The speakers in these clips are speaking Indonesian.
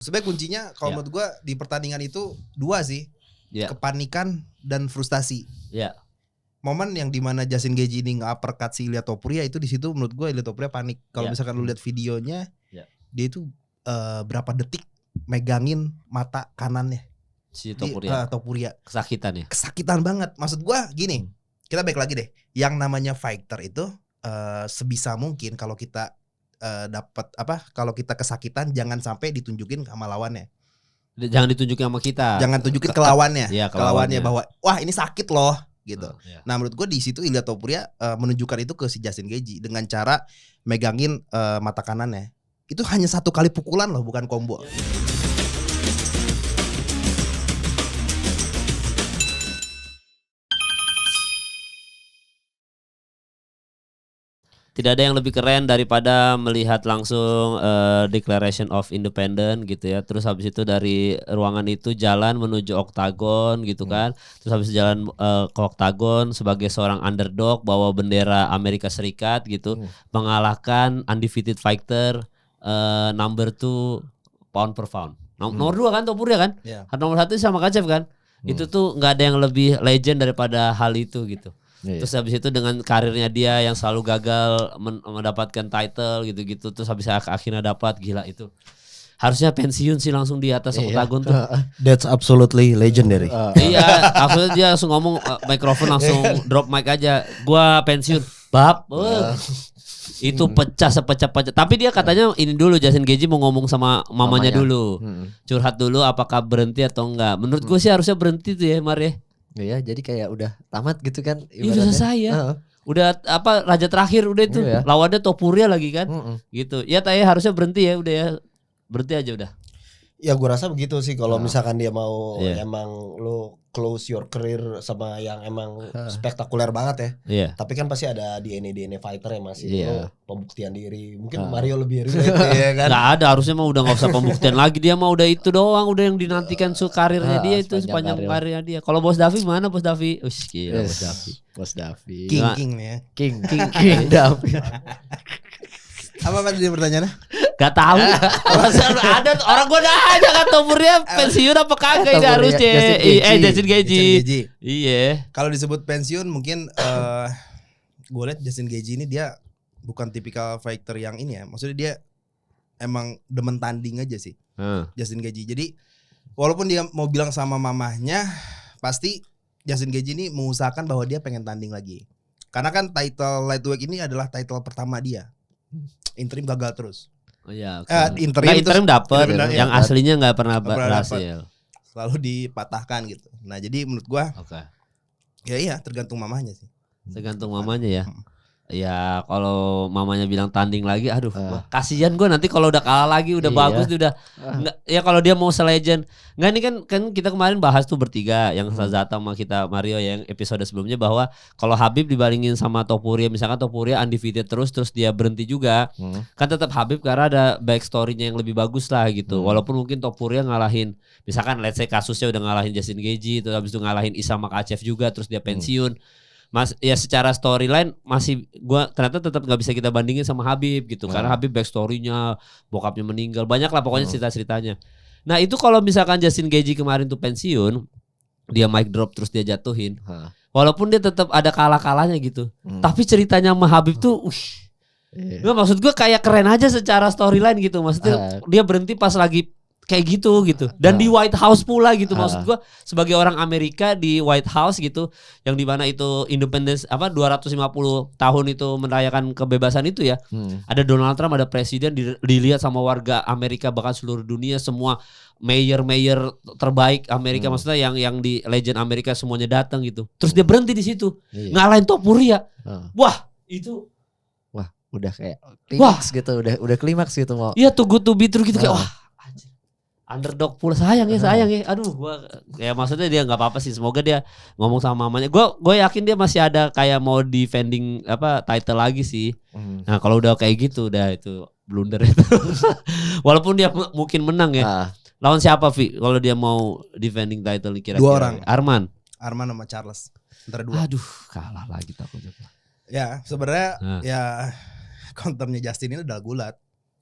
Sebenarnya kuncinya kalau menurut gue di pertandingan itu dua sih, kepanikan dan frustasi. Momen yang dimana Justin Gaethje ini nge-uppercut si Ilia Topuria itu di situ menurut gue Ilia Topuria panik. Kalau misalkan lu lihat videonya, dia itu berapa detik megangin mata kanannya si Topuria. Kesakitan banget. Maksud gue gini, kita balik lagi deh. Yang namanya fighter itu sebisa mungkin kalau kita kalau kita kesakitan jangan sampai ditunjukin sama lawannya. Jangan ditunjukin sama kita. Jangan tunjukin ke lawannya. Ke lawannya bahwa wah ini sakit loh gitu. Nah menurut gue di situ Ilia Topuria menunjukkan itu ke si Justin Gaethje dengan cara megangin mata kanannya. Itu hanya satu kali pukulan loh, bukan combo. Tidak ada yang lebih keren daripada melihat langsung Declaration of Independence gitu ya. Terus habis itu dari ruangan itu jalan menuju oktagon gitu kan. Terus habis jalan ke oktagon sebagai seorang underdog bawa bendera Amerika Serikat gitu. Mengalahkan undefeated fighter number 2 pound per pound. Nomor 2 kan Topuria kan? Nomor 1 sama Makhachev kan? Itu tuh nggak ada yang lebih legend daripada hal itu gitu. Terus habis itu dengan karirnya dia yang selalu gagal mendapatkan title gitu-gitu, terus habis akhirnya dapat, gila itu. Harusnya pensiun sih langsung di atas oktagon tuh. That's absolutely legendary. Iya, akhirnya dia langsung ngomong mikrofon langsung drop mic aja. Gua pensiun. Bab. Itu pecah sepecah-pecah. Tapi dia katanya ini dulu Justin Gaethje mau ngomong sama mamanya dulu. Curhat dulu apakah berhenti atau enggak. Menurut gue sih harusnya berhenti tuh ya, Mar ya. Iya, jadi kayak udah tamat gitu kan ibaratnya. Itu selesai ya. Udah raja terakhir udah itu. Lawannya Topuria lagi kan. Gitu. Ya harusnya berhenti ya, udah ya. Berhenti aja udah. Ya gue rasa begitu sih kalau misalkan dia mau emang lo close your career sama yang emang spektakuler banget ya. Tapi kan pasti ada DNA fighter yang masih lo pembuktian diri. Mungkin Mario lebih relate ya kan. Nggak ada, harusnya mah udah nggak usah pembuktian lagi, dia mah udah itu doang, udah yang dinantikan karirnya dia itu sepanjang karirnya dia. Kalau Bos Davi mana Bos Davi? Gila Bos Davi. King ya. King Davi. Apa tadi pertanyaannya? Gak tahu. Ada orang gue nanya kan Topuria pensiun apa kagak ini harusnya. Justin Gaethje. Iya. Kalau disebut pensiun mungkin gue lihat Justin Gaethje ini dia bukan tipikal fighter yang ini ya. Maksudnya dia emang demen tanding aja sih. Justin Gaethje. Jadi walaupun dia mau bilang sama mamahnya, pasti Justin Gaethje ini mengusahakan bahwa dia pengen tanding lagi. Karena kan title lightweight ini adalah title pertama dia. Interim gagal terus. Oh iya. Interim dapat, yang aslinya nggak pernah berhasil. Selalu dipatahkan gitu. Nah jadi menurut gua, ya tergantung mamanya sih. Tergantung mamanya ya. Ya kalau mamanya bilang tanding lagi, aduh, kasihan gue nanti kalau udah kalah lagi, udah bagus, udah nggak, ya kalau dia mau se-legend, nggak ini kan kita kemarin bahas tuh bertiga, yang Zata sama kita Mario yang episode sebelumnya bahwa kalau Khabib dibandingin sama Topuria, misalkan Topuria undefeated terus dia berhenti juga, kan tetap Khabib karena ada backstory-nya yang lebih bagus lah gitu, walaupun mungkin Topuria ngalahin, misalkan let's say kasusnya udah ngalahin Justin Gaethje, terus habis itu ngalahin Islam Makhachev juga, terus dia pensiun. Mas ya secara storyline masih gua ternyata tetap nggak bisa kita bandingin sama Khabib gitu karena Khabib backstorynya bokapnya meninggal banyak lah pokoknya cerita-ceritanya. Nah itu kalau misalkan Justin Gaethje kemarin tuh pensiun, dia mic drop terus dia jatuhin, walaupun dia tetap ada kalah-kalahnya gitu, tapi ceritanya sama Khabib tuh, nggak, maksud gua kayak keren aja secara storyline gitu, maksudnya dia berhenti pas lagi kayak gitu dan di White House pula gitu, maksud gua sebagai orang Amerika di White House gitu yang dimana itu independence 250 tahun itu merayakan kebebasan itu ya, ada Donald Trump, ada presiden, dilihat sama warga Amerika bahkan seluruh dunia, semua mayor terbaik Amerika, maksudnya yang di legend Amerika semuanya datang gitu, terus dia berhenti di situ ngalahin Topuria. Wah itu udah kayak klimaks gitu, udah klimaks gitu mau. Iya tuh good to be true gitu, kayak wah underdog pula, sayang ya. Aduh, gua ya maksudnya dia nggak apa-apa sih. Semoga dia ngomong sama mamanya. Gue yakin dia masih ada kayak mau defending title lagi sih. Nah kalau udah kayak gitu, udah itu blunder itu. Walaupun dia mungkin menang ya. Lawan siapa Vi? Kalau dia mau defending title kira-kira? 2 orang. Arman sama Charles. Antara 2. Aduh, kalah lagi takutnya. Ya sebenarnya ya counternya Justin ini udah gulat.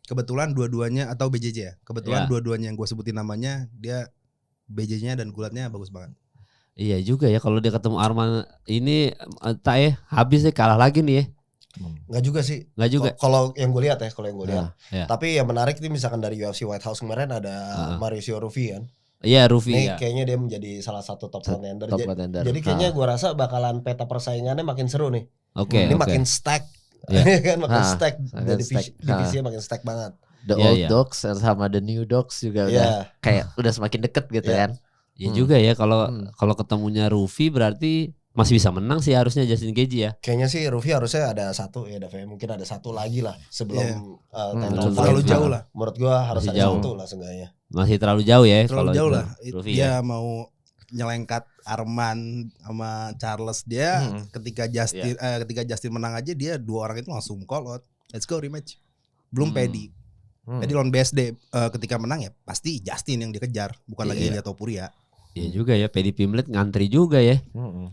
kebetulan dua-duanya atau BJJ ya. Kebetulan dua-duanya yang gue sebutin namanya dia BJJ-nya dan gulatnya bagus banget. Iya juga ya kalau dia ketemu Arman ini habis deh kalah lagi nih ya. Enggak juga sih. Enggak juga. Kalau yang gue lihat. Tapi yang menarik ini misalkan dari UFC White House kemarin ada Mauricio Rufy kan. Iya Rufy ya. Kayaknya dia menjadi salah satu top contender. Jadi kayaknya gue rasa bakalan peta persaingannya makin seru nih. Oke. Ini makin stack. Kan makin stack. Divisinya makin stack banget. The old dogs sama the new dogs juga udah kayak udah semakin deket gitu kan. Iya juga ya kalau ketemunya Rufy berarti masih bisa menang sih harusnya Justin Gaethje ya. Kayaknya sih Rufy harusnya ada satu ya, mungkin ada satu lagi lah sebelum terlalu jauh lah. Menurut gua harus masih ada jauh. satu lah seenggaknya. Masih terlalu jauh ya. Terlalu jauh lah. Rufy dia mau nyelengkat Arman sama Charles dia ketika Justin menang aja dia dua orang itu langsung call out. Let's go rematch. Belum Paddy. Jadi lawan BSD ketika menang ya pasti Justin yang dikejar, bukan lagi Ilia Topuria. Iya juga ya, Paddy Pimblett ngantri juga ya.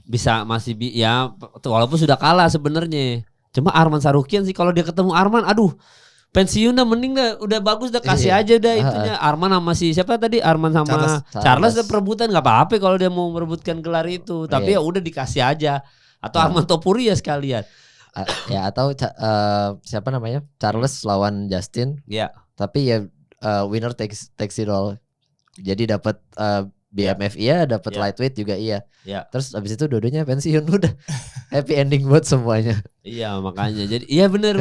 Bisa ya walaupun sudah kalah sebenarnya. Cuma Arman Tsarukyan sih kalau dia ketemu Arman, aduh pensiun dah mending dah, udah bagus dah kasih aja dah itunya. Arman sama siapa tadi? Arman sama Charles dah perebutan nggak apa-apa kalau dia mau merebutkan gelar itu. Tapi ya udah dikasih aja. Atau Arman Topuria sekalian. Ya atau siapa namanya? Charles lawan Justin. Ya. Tapi ya winner takes it all. Jadi dapat BMF dapat lightweight juga iya. Terus abis itu dua-duanya pensiun udah happy ending buat semuanya. Iya makanya jadi benar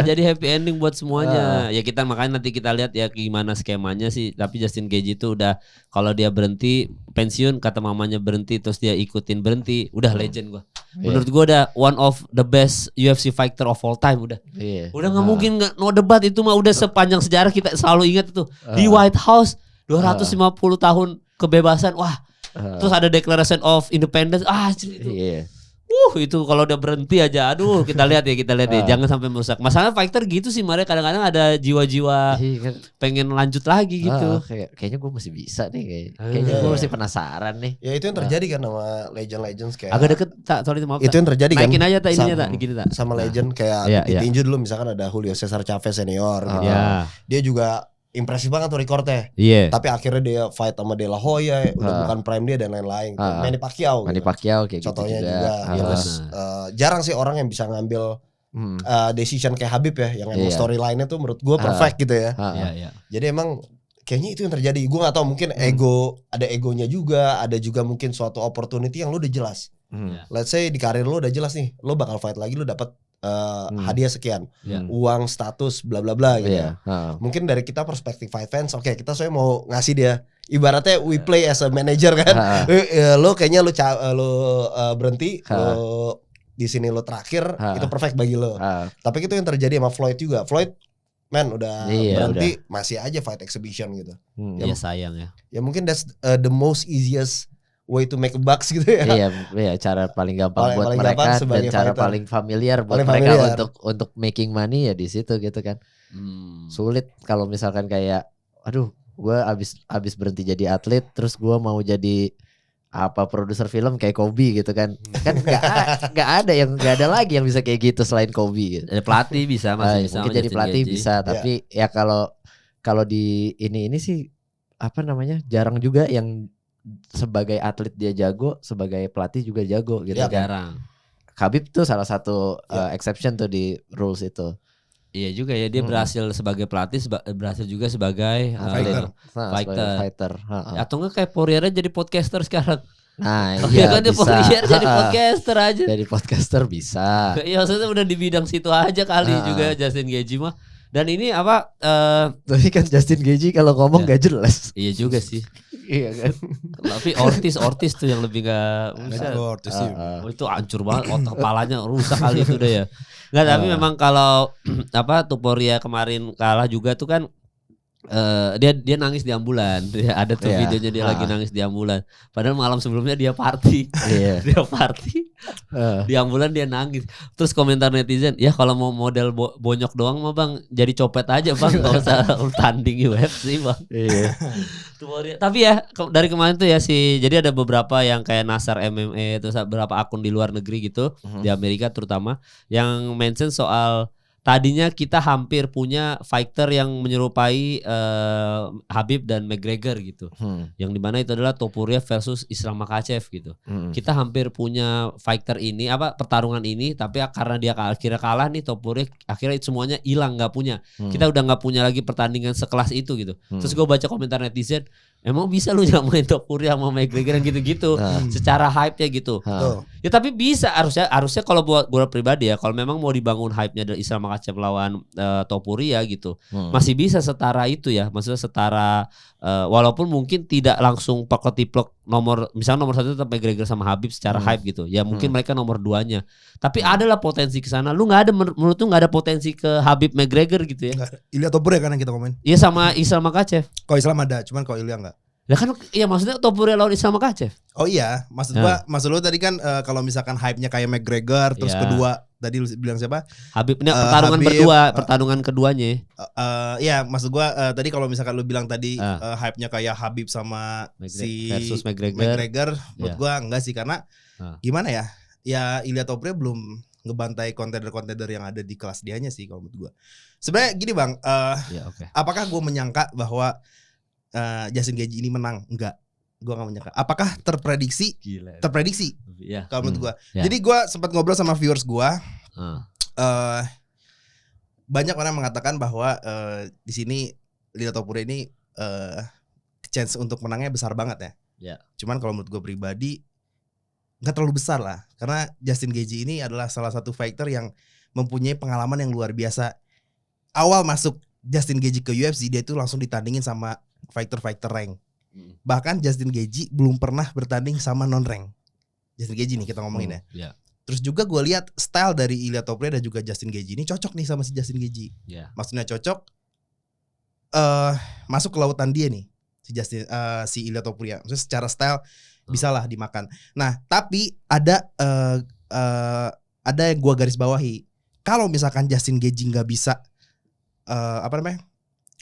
jadi happy ending buat semuanya. Ya kita makanya nanti kita lihat ya gimana skemanya sih. Tapi Justin Gaethje itu udah kalau dia berhenti pensiun kata mamanya berhenti terus dia ikutin berhenti udah legend gua. Menurut gua udah one of the best UFC fighter of all time udah. Udah nggak mungkin no debat itu mah udah sepanjang sejarah kita selalu ingat itu di White House 250 tahun kebebasan terus ada Declaration of Independence itu kalau udah berhenti aja aduh kita lihat ya jangan sampai merusak. Masalah fighter gitu sih mereka kadang-kadang ada jiwa-jiwa pengen lanjut lagi gitu. Kayaknya gue masih bisa nih kayaknya gue masih penasaran nih. Ya itu yang terjadi kan sama legends kayak agak deket sorry maaf. Itu yang terjadi kan. Naikin aja ininya gini sama legend kayak ditinju dulu misalkan ada Julio Cesar Chavez senior gitu. Dia juga impresif banget tuh recordnya. Tapi akhirnya dia fight sama De La Hoya udah bukan prime dia dan lain-lain. Manny Pacquiao kayak contohnya gitu juga. Jarang sih orang yang bisa ngambil decision kayak Habib ya, yang emang storyline-nya tuh menurut gue perfect gitu ya. Jadi emang kayaknya itu yang terjadi. Gue gak tahu mungkin ada egonya juga, ada juga mungkin suatu opportunity yang lu udah jelas. Let's say di karir lu udah jelas nih, lu bakal fight lagi, lu dapat hadiah sekian, uang, status, bla bla bla gitu. Mungkin dari kita perspektif fight fans, oke, kita soalnya mau ngasih dia, ibaratnya we play as a manager kan. Lo kayaknya lo berhenti, lo di sini lo terakhir, itu perfect bagi lo. Tapi itu yang terjadi sama Floyd juga. Floyd udah berhenti, masih aja fight exhibition gitu. Iya sayang ya. Ya mungkin that's the most easiest way to make a bucks gitu ya. Iya, cara paling gampang buat mereka dan cara paling familiar buat mereka untuk making money ya di situ gitu kan. Sulit kalau misalkan kayak aduh, gue abis berhenti jadi atlet terus gue mau jadi produser film kayak Kobe gitu kan. Kan enggak ada lagi yang bisa kayak gitu selain Kobe gitu. Pelatih bisa masih bisa. Mungkin jadi pelatih bisa, tapi ya kalau di ini sih jarang juga yang sebagai atlet dia jago, sebagai pelatih juga jago gitu kan. Jarang. Khabib tuh salah satu exception tuh di rules itu. Iya juga ya, dia berhasil sebagai pelatih, berhasil juga sebagai fighter. Atau enggak kayak Poirier jadi podcaster sekarang. Nah, iya kan dia Poirier jadi podcaster aja. Jadi podcaster bisa. Iya, maksudnya udah di bidang situ aja kali juga Justin Gaethje mah. Dan ini tapi kan Justin Gaethje kalau ngomong gak jelas. Iya juga sih. Iya kan. Tapi Ortiz tuh yang lebih gak usah. Itu hancur banget, otak kepalanya rusak kali itu udah ya. Enggak, tapi memang kalau Topuria kemarin kalah juga tuh kan dia nangis di ambulan. Ada tuh videonya dia lagi nangis di ambulan. Padahal malam sebelumnya dia party. Dia party. Di ambulan dia nangis. Terus komentar netizen, ya kalau mau model bonyok doang mah bang, jadi copet aja bang, gak usah tanding UFC bang. Tapi ya dari kemarin tuh ya jadi ada beberapa yang kayak Nasar MMA, terus beberapa akun di luar negeri gitu, di Amerika terutama, yang mention soal tadinya kita hampir punya fighter yang menyerupai Khabib dan McGregor gitu. Yang dimana itu adalah Topuria versus Islam Makhachev gitu. Kita hampir punya fighter ini, pertarungan ini, tapi karena dia akhirnya kalah nih Topuria, akhirnya semuanya hilang, nggak punya. Kita udah nggak punya lagi pertandingan sekelas itu gitu. Terus gue baca komentar netizen, emang bisa lu nyamain Topuria sama McGregor yang gitu-gitu, secara hype-nya gitu. Ya tapi bisa, harusnya kalau buat gue pribadi ya, kalau memang mau dibangun hype-nya dari Islam Makhachev lawan Topuria gitu, masih bisa setara itu ya, maksudnya setara walaupun mungkin tidak langsung plek-tiplek misalnya nomor 1 tetap McGregor sama Khabib secara hype gitu, ya mungkin mereka nomor 2-nya, tapi adalah potensi ke sana. Lu nggak ada, menurut lu nggak ada potensi ke Khabib McGregor gitu ya? Ilya Topuria kan yang kita komen. Iya sama Islam Makhachev. Kalau Islam ada, cuman kalau Ilya enggak. Ya kan, iya maksudnya Topuria lawan Islam Makhachev. Oh iya, maksud lu tadi kan kalau misalkan hype-nya kayak McGregor, terus kedua tadi lu bilang siapa? Habib, pertarungan keduanya. Iya, maksud gua tadi kalau misalkan lu bilang tadi hype-nya kayak Khabib sama versus McGregor, menurut gua enggak sih, karena gimana ya? Ya Ilya Topuria belum ngebantai kontender-kontender yang ada di kelas dianya sih kalau menurut gua. Sebenarnya gini Bang, apakah gua menyangka bahwa Justin Gaethje ini menang? Enggak, gue gak menyangka. Apakah terprediksi? Terprediksi. Kalau menurut gue. Jadi gue sempat ngobrol sama viewers gue. Banyak orang mengatakan bahwa di sini Ilya Topuria ini chance untuk menangnya besar banget ya. Cuman kalau menurut gue pribadi nggak terlalu besar lah, karena Justin Gaethje ini adalah salah satu fighter yang mempunyai pengalaman yang luar biasa. Awal masuk Justin Gaethje ke UFC, dia itu langsung ditandingin sama fighter rank. Bahkan Justin Gaethje belum pernah bertanding sama non rank. Justin Gaethje nih kita ngomongin ya. Terus juga gue lihat style dari Ilya Topuria dan juga Justin Gaethje ini cocok nih sama si Justin Gaethje. Maksudnya cocok, masuk ke lautan dia nih si Ilya Topuria. Maksudnya secara style bisalah dimakan. Nah tapi ada yang gue garis bawahi. Kalau misalkan Justin Gaethje nggak bisa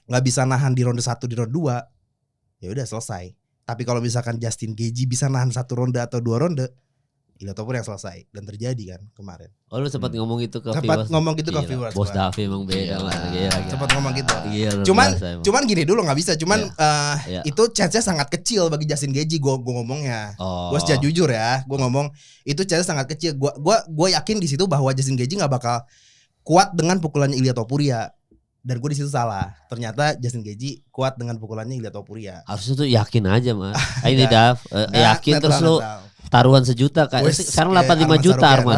nggak bisa nahan di ronde 1, di ronde 2, ya udah selesai. Tapi kalau misalkan Justin Gaethje bisa nahan 1 ronde atau 2 ronde, Ilya Topuria yang selesai. Dan terjadi kan kemarin. Oh lu sempat ngomong itu ke viewers? Sempat ngomong gitu ke viewers. Bos Davi emang beda lah. Sempat ngomong gitu. Cuman gini dulu nggak bisa. Cuman itu chance-nya sangat kecil bagi Justin Gaethje. Gue ngomongnya. Gue secara jujur ya. Gue ngomong itu chance sangat kecil. Gue yakin di situ bahwa Justin Gaethje nggak bakal kuat dengan pukulannya Ilya Topuria. Dan gue di situ salah. Ternyata Justin Gaethje kuat dengan pukulannya Ilya Topuria. Harusnya tuh yakin aja Mas. Ini Dav, yakin terus lu taruhan 1 juta kayak sekarang 85 juta Arman.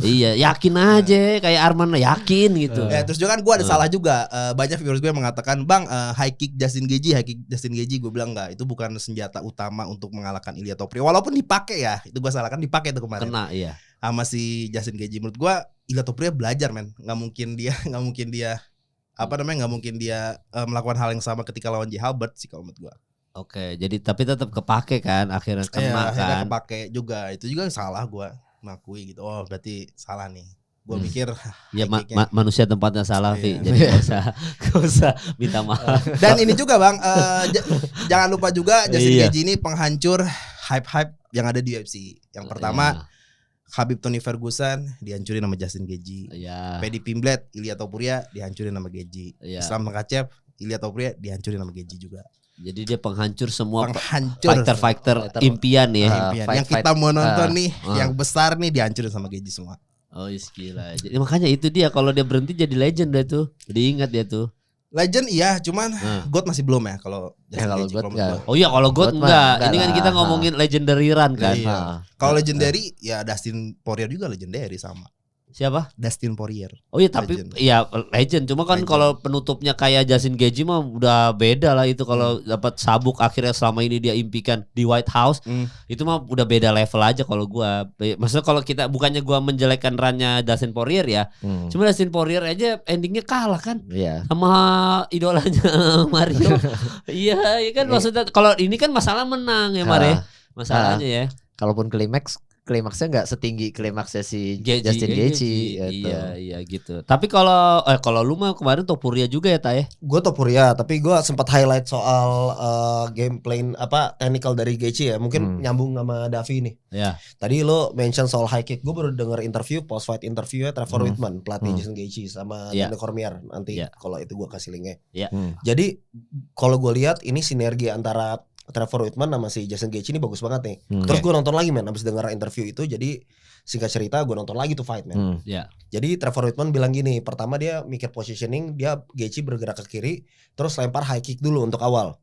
Iya, yakin aja kayak Arman, yakin gitu. Terus juga kan gue ada salah juga. Banyak viewers gue yang mengatakan, "Bang, high kick Justin Gaethje." Gue bilang enggak, itu bukan senjata utama untuk mengalahkan Ilya Topuria. Walaupun dipakai ya, itu gue salah kan, dipakai itu kemarin. Kena iya. Sama si Justin Gaethje. Menurut gue Ilya Topuria belajar men. Nggak mungkin dia nggak mungkin dia melakukan hal yang sama ketika lawan J. Halbert sih kalau menurut gua. Oke, jadi tapi tetap kepake kan akhirnya kena akhirnya kan. Kepake juga. Itu juga salah gua mengakui gitu. Oh, berarti salah nih. Gua mikir ya manusia tempatnya salah Vi. Jadi enggak usah minta maaf. Dan ini juga Bang, jangan lupa juga Justin Gaethje ini penghancur hype yang ada di UFC. Yang pertama Khabib Tony Ferguson dihancurin sama Justin Gaethje. Paddy Pimblett, Ilya Topuria dihancurin sama Gaethje. Islam Makhachev, Ilya Topuria dihancurin sama Gaethje juga. Jadi dia penghancur semua fighter impian ya. Yang kita mau nonton nih, yang besar nih dihancurin sama Gaethje semua. Oh gila. Jadi makanya itu dia, kalau dia berhenti jadi legend dia tuh. Diingat dia tuh. Legend iya, cuman GOAT masih belum ya kalau GOAT enggak. Oh iya kalau GOAT enggak. Ini kan kita ngomongin legendary run kan. Kalau legendary ya Dustin Poirier juga legendary sama. Siapa? Dustin Poirier. Oh iya tapi ya legend. Cuma kan kalau penutupnya kayak Justin Gaethje mah udah beda lah itu. Kalau dapat sabuk akhirnya selama ini dia impikan di White House, itu mah udah beda level aja kalau gua. Maksudnya kalau kita bukannya gua menjelekkan runnya Dustin Poirier ya. Cuma Dustin Poirier aja endingnya kalah kan. Sama idolanya Mario. Iya kan maksudnya kalau ini kan masalah menang ya Mario. Masalahnya ya. Kalaupun klimaks klimaksnya nggak setinggi klimaksnya si Justin Gaethje gitu. Iya gitu. Tapi kalau lu mah kemarin Topuria juga ya Ta ya? Gue Topuria, tapi gue sempat highlight soal gameplay technical dari Gaethje ya. Mungkin nyambung sama Davi nih. Ya. Tadi lo mention soal high kick. Gue baru denger post fight interview Trevor Whitman, pelatih Justin Gaethje sama Daniel Cormier nanti kalau itu gue kasih linknya. Jadi kalau gue lihat ini sinergi antara Trevor Whitman sama si Justin Gaethje ini bagus banget nih. Terus gue nonton lagi abis denger interview itu. Jadi singkat cerita gue nonton lagi tuh fight Jadi Trevor Whitman bilang gini, pertama dia mikir positioning, dia Gaethje bergerak ke kiri, terus lempar high kick dulu untuk awal,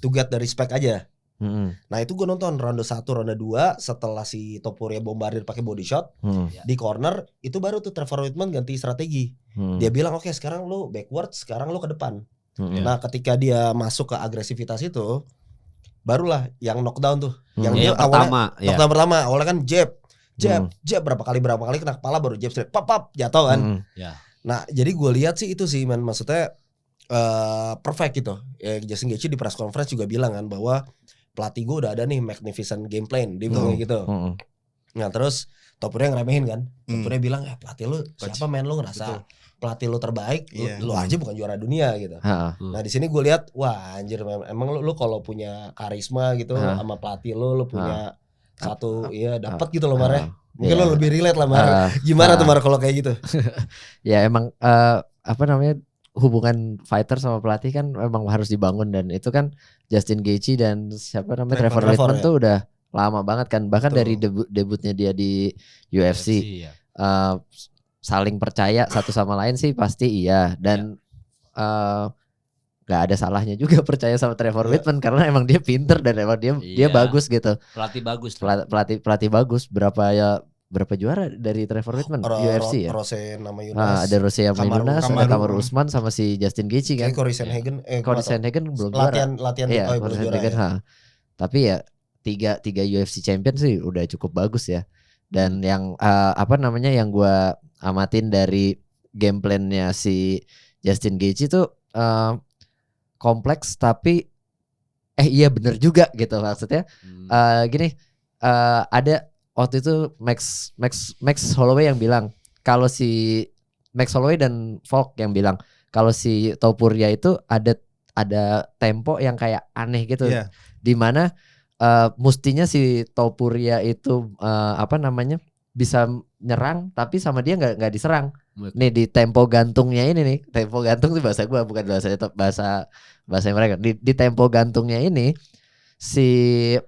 to get the respect aja. Nah itu gue nonton ronde 1, ronde 2 setelah si Topuria bombardir pakai body shot di corner, itu baru tuh Trevor Whitman ganti strategi. Dia bilang oke, sekarang lu backward, sekarang lu ke depan. Nah ketika dia masuk ke agresivitas itu, barulah yang knockdown tuh. Yang dia awalnya knockdown pertama, awalnya kan jab berapa kali kena kepala, baru jab straight pap jatuh kan. Nah jadi gue lihat sih itu sih maksudnya perfect gitu. Justin Gaethje di press conference juga bilang kan bahwa pelatih gue udah ada nih magnificent game plan, dia bilang gitu. Nah terus Topuria ngeremehin kan. Topuria bilang pelatih lu siapa men, lu ngerasa pelatih lu terbaik, lu aja bukan juara dunia gitu. Nah di sini gue lihat, wah anjir, emang lu kalau punya karisma gitu sama pelatih lu punya satu dapat gitu loh Mar. Mungkin lu lebih relate lah Mar. Gimana tuh Mar kalau kayak gitu? Ya emang hubungan fighter sama pelatih kan emang harus dibangun, dan itu kan Justin Gaethje dan Trevor Whitman tuh udah lama banget kan, bahkan dari debutnya dia di UFC. Saling percaya satu sama lain sih pasti iya, dan gak ada salahnya juga percaya sama Trevor Whitman karena emang dia pinter dan emang dia bagus gitu. Pelatih bagus. Berapa juara dari Trevor Whitman UFC ya? Rose Namajunas. Ada Rose Namajunas, ada Kamaru Usman sama si Justin Gaethje kan. Cory Sandhagen belum juara. Latihan belum juara. Tapi ya tiga UFC champion sih udah cukup bagus ya. Dan yang yang gue amatin dari game plan-nya si Justin Gaethje tuh kompleks tapi iya bener juga gitu maksudnya. Gini, ada waktu itu Max Holloway yang bilang kalau si Max Holloway dan Volk yang bilang kalau si Topuria itu ada tempo yang kayak aneh gitu, dimana mustinya si Topuria itu bisa nyerang tapi sama dia nggak diserang. Nih di tempo gantungnya ini nih, tempo gantung itu bahasa gue bukan bahasa mereka. Di tempo gantungnya ini si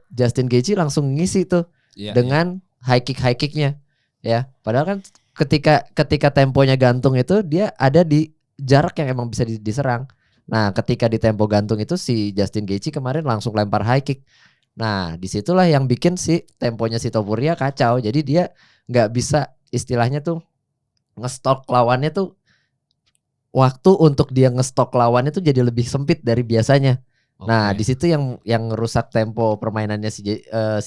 Justin Gaethje langsung ngisi tuh dengan high kicknya ya. Padahal kan ketika temponya gantung itu dia ada di jarak yang emang bisa diserang. Nah ketika di tempo gantung itu si Justin Gaethje kemarin langsung lempar high kick. Nah disitulah yang bikin si temponya si Topuria kacau. Jadi dia nggak bisa istilahnya tuh ngestok lawannya tuh, waktu untuk dia ngestok lawannya tuh jadi lebih sempit dari biasanya. Nah di situ yang rusak tempo permainannya si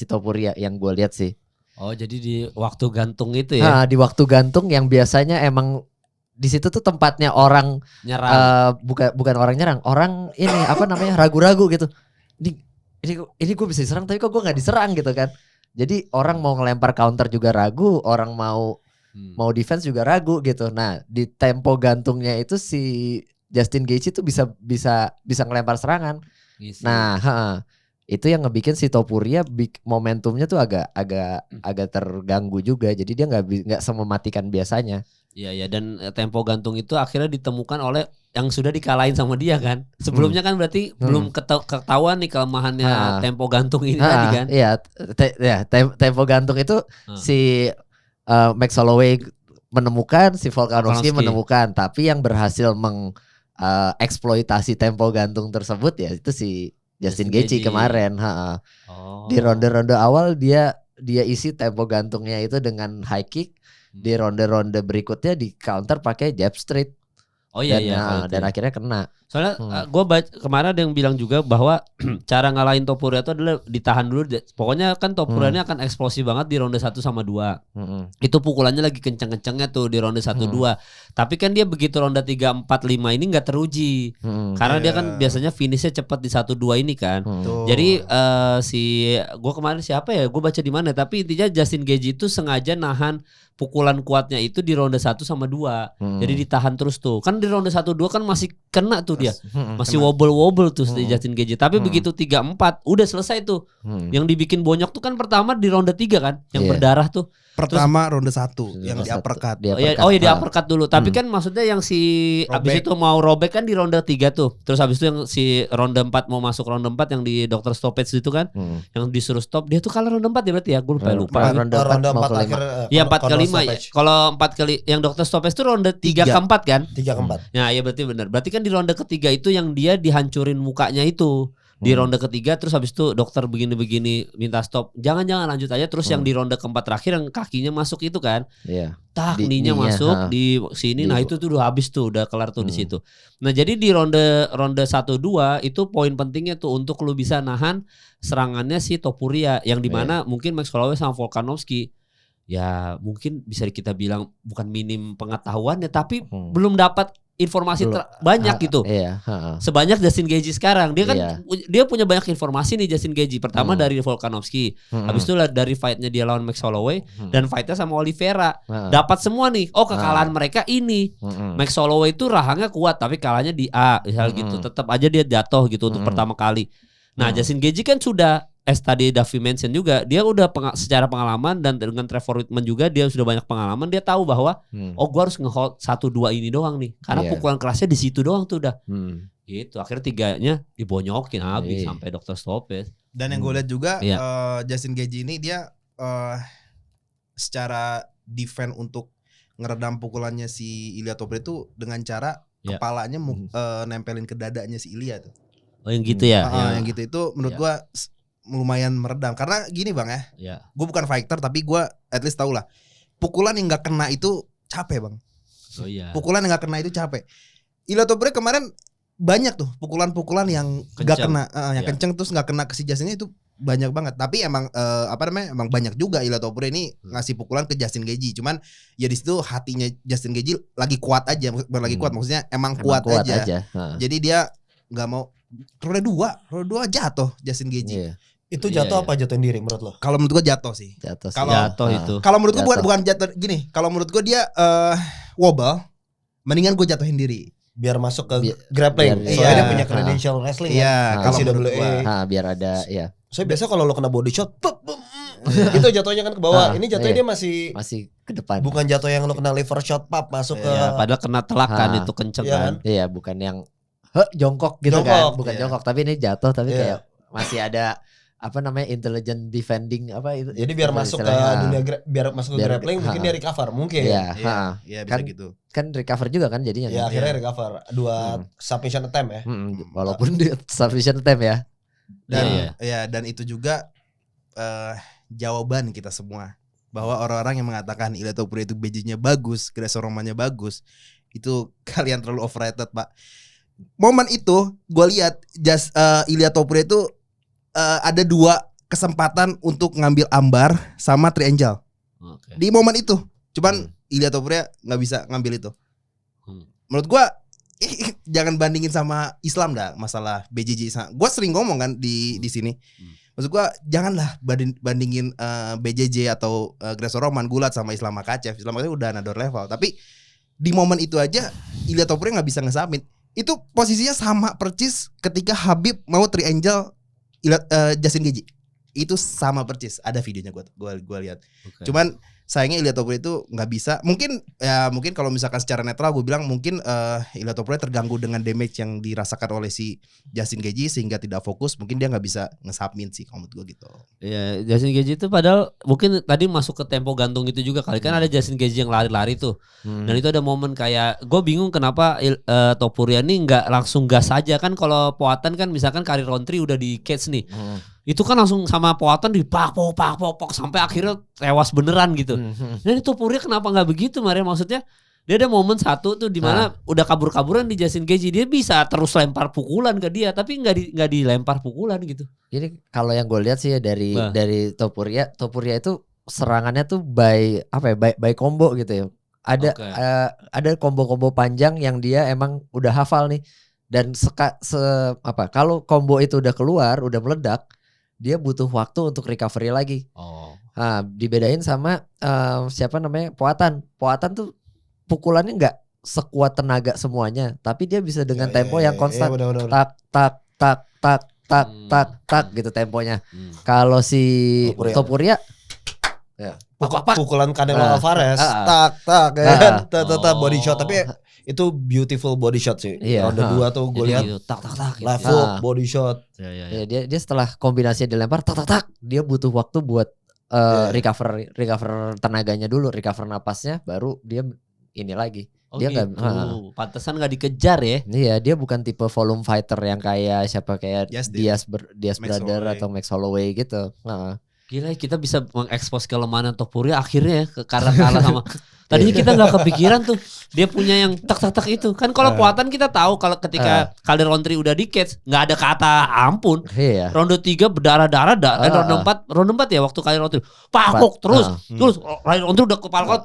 Topuria yang gue lihat sih. Oh jadi di waktu gantung itu ya? Nah di waktu gantung yang biasanya emang di situ tuh tempatnya orang nyerang, bukan orang nyerang, orang ini ragu-ragu gitu. Ini gue bisa diserang tapi kok gue nggak diserang gitu kan. Jadi orang mau ngelempar counter juga ragu, orang mau defense juga ragu gitu. Nah di tempo gantungnya itu si Justin Gaethje tuh bisa ngelempar serangan. Nah itu yang ngebikin si Topuria momentumnya tuh agak terganggu juga. Jadi dia nggak semematikan biasanya. Iya dan tempo gantung itu akhirnya ditemukan oleh yang sudah dikalahin sama dia kan. Sebelumnya kan berarti belum ketahuan nih kelemahannya tempo gantung ini tadi kan. Iya, tempo gantung itu si Max Holloway menemukan, si Volkanovski menemukan, tapi yang berhasil mengeksploitasi tempo gantung tersebut ya itu si Justin Gaethje kemarin. Di ronde-ronde awal dia isi tempo gantungnya itu dengan high kick. Di ronde-ronde berikutnya di counter pakai jab straight. Oh iya dan akhirnya kena. Soalnya gue kemarin ada yang bilang juga bahwa cara ngalahin Topuria itu adalah ditahan dulu. Pokoknya kan Topuria ini akan eksplosif banget di ronde 1 sama 2. Itu pukulannya lagi kenceng-kencengnya tuh di ronde 1 2. Tapi kan dia begitu ronde 3 4 5 ini enggak teruji. Karena dia kan biasanya finishnya cepat di 1 2 ini kan. Jadi gue kemarin siapa ya? Gue baca di mana, tapi intinya Justin Gaethje itu sengaja nahan pukulan kuatnya itu di ronde 1 sama 2. Jadi ditahan terus tuh. Kan di ronde 1 2 kan masih kena tuh dia. Masih wobble-wobble tuh si Justin Gaethje. Tapi begitu 3 4 udah selesai tuh. Yang dibikin bonyok tuh kan pertama di ronde 3 kan, yang berdarah tuh. Pertama ronde 1 yang di uppercut. Di uppercut dulu. Tapi kan maksudnya yang si abis itu mau robek kan di ronde 3 tuh. Terus abis itu yang si ronde 4 mau masuk ronde 4 yang di Dr. Stoppage itu kan. Yang disuruh stop. Dia tuh kalah ronde 4 ya berarti ya. Gue lupa. Ronde 4 akhir. Iya 4 ke 5. Kalau 4 kali yang Dr. Stoppage itu ronde 3 ke 4 kan? 3 ke 4. Nah iya berarti benar. Berarti kan di ronde ketiga itu yang dia dihancurin mukanya itu. Di ronde ketiga terus habis itu dokter begini-begini minta stop. Jangan lanjut aja. Terus yang di ronde keempat terakhir yang kakinya masuk itu kan. Iya. Kninya masuk di sini. Nah itu tuh udah habis tuh, udah kelar tuh di situ. Nah jadi di ronde 1 2 itu poin pentingnya tuh untuk lu bisa nahan serangannya si Topuria yang dimana mungkin Max Holloway sama Volkanovski ya mungkin bisa kita bilang bukan minim pengetahuannya tapi belum dapat informasi banyak gitu. Sebanyak Justin Gaethje sekarang. Dia kan dia punya banyak informasi nih Justin Gaethje. Pertama dari Volkanovski. Habis itu dari fight-nya dia lawan Max Holloway dan fight-nya sama Oliveira. Dapat semua nih. Oh, kekalahan mereka ini. Max Holloway itu rahangnya kuat tapi kalahnya di A, misal gitu. Tetap aja dia jatuh gitu untuk pertama kali. Nah, Justin Gaethje kan sudah tadi Davi mention juga dia udah secara pengalaman dan dengan Trevor Whitman juga dia sudah banyak pengalaman, dia tahu bahwa gua harus nge-hold 1-2 ini doang nih karena pukulan kerasnya di situ doang tuh udah gitu, akhirnya tiganya dibonyokin habis sampai Dr. Stoppage. Dan yang gue lihat juga Justin Gaethje ini dia secara defense untuk ngeredam pukulannya si Ilia Topuria itu dengan cara kepalanya nempelin ke dadanya si Ilia tuh. Oh yang gitu ya? Yang gitu itu menurut gua lumayan meredam karena gini bang ya, gue bukan fighter tapi gue at least tau lah pukulan yang nggak kena itu capek bang. Pukulan yang nggak kena itu capek. Ilia Topuria kemarin banyak tuh pukulan-pukulan yang nggak kena, yang kenceng terus nggak kena ke si Justin itu banyak banget. Tapi emang emang banyak juga Ilia Topuria ini ngasih pukulan ke Justin Gaethje. Cuman ya di situ hatinya Justin Gaethje lagi kuat aja, bukan lagi kuat maksudnya emang kuat aja. Jadi dia nggak mau ronde 2 jatuh Justin Gaethje. Itu jatuh apa jatuhin diri menurut lo? Kalau menurut gue jatuh sih. Jatuh itu. Kalau menurut gue bukan jatuh gini. Kalau menurut gue dia wobble, mendingan gue jatuhin diri. Biar masuk ke grappling. Soalnya dia punya credential wrestling. Iya. Kalau CWA. Biar ada ya. Saya biasa kalau lo kena body shot, itu jatuhnya kan ke bawah. Ini jatuhnya dia masih ke depan. Bukan jatuh yang lo kena liver shot pop masuk ke. Padahal kena telak kan itu kenceng kan. Iya bukan yang jongkok gitu kan. Bukan jongkok tapi ini jatuh tapi kayak masih ada intelligent defending itu. Jadi biar masuk ke dunia biar masuk ke grappling mungkin dia recover mungkin. Iya bisa gitu. Kan recover juga kan jadinya. Iya akhirnya recover 2 submission attempt ya. Walaupun dia submission attempt ya. Dan dan itu juga jawaban kita semua bahwa orang-orang yang mengatakan Ilia Topuria itu BJ-nya bagus, Greco-Romannya bagus, itu kalian terlalu overrated, Pak. Momen itu gue lihat Ilia Topuria itu ada 2 kesempatan untuk ngambil ambar sama triangle. Di momen itu. Cuman Ilia Topuria nggak bisa ngambil itu. Menurut gua jangan bandingin sama Islam dah masalah BJJ. Gua sering ngomong kan di sini. Maksud gua janganlah bandingin BJJ atau Greco-Roman Gulat sama Islam Makhachev. Islam Makhachev udah another level. Tapi di momen itu aja Ilia Topuria nggak bisa nge-submit. Itu posisinya sama percis ketika Khabib mau triangle Justin Gaethje. Itu sama percis, ada videonya gua lihat. Cuman sayangnya Ilia Topuria itu nggak bisa. Mungkin kalau misalkan secara netral gue bilang mungkin Ilia Topuria terganggu dengan damage yang dirasakan oleh si Justin Gaethje sehingga tidak fokus. Mungkin dia nggak bisa nge-submit sih kalau menurut gue gitu. Iya, Justin Gaethje itu padahal mungkin tadi masuk ke tempo gantung itu juga kali. Kan ada Justin Gaethje yang lari-lari tuh. Dan itu ada momen kayak gue bingung kenapa Topuria ini nggak langsung gas aja kan. Kalau Poatan kan misalkan karir Roundtree udah di cage nih. Itu kan langsung sama Poatan pak sampai akhirnya tewas beneran gitu. Dan itu Topuria kenapa nggak begitu Maria? Maksudnya Dia ada momen satu tuh di mana udah kabur-kaburan di Justin Gaethje, dia bisa terus lempar pukulan ke dia tapi nggak dilempar pukulan gitu. Jadi kalau yang gue lihat sih ya dari Topuria itu serangannya tuh by combo gitu ya. Ada combo-combo panjang yang dia emang udah hafal nih. Dan kalau combo itu udah keluar, udah meledak, dia butuh waktu untuk recovery lagi. Nah, dibedain sama siapa namanya? Poatan tuh pukulannya nggak sekuat tenaga semuanya, tapi dia bisa dengan tempo yang konstan. Tak tak tak tak tak tak tak gitu temponya. Kalau si Topuria pukulan Canelo Alvarez tak tak body shot, tapi itu beautiful body shot sih. Ronde 2 tuh gue lihat tak left hook body shot. Dia setelah kombinasinya dilempar tak dia butuh waktu buat recover tenaganya dulu, recover napasnya, baru dia ini lagi. Dia gitu. Pantesan nggak dikejar ya? Iya, dia bukan tipe volume fighter yang kayak Diaz Brother atau Max Holloway gitu. Gila, kita bisa mengekspos kelemahan Topuria akhirnya karena kalah sama. Tadinya kita nggak kepikiran tuh dia punya yang tak itu kan. Kalau Poatan kita tahu kalau ketika Calderon udah di cage nggak ada kata ampun. Ronde 3 berdarah-darah ronde 4 ya waktu Calderon pakok terus Calderon udah kepala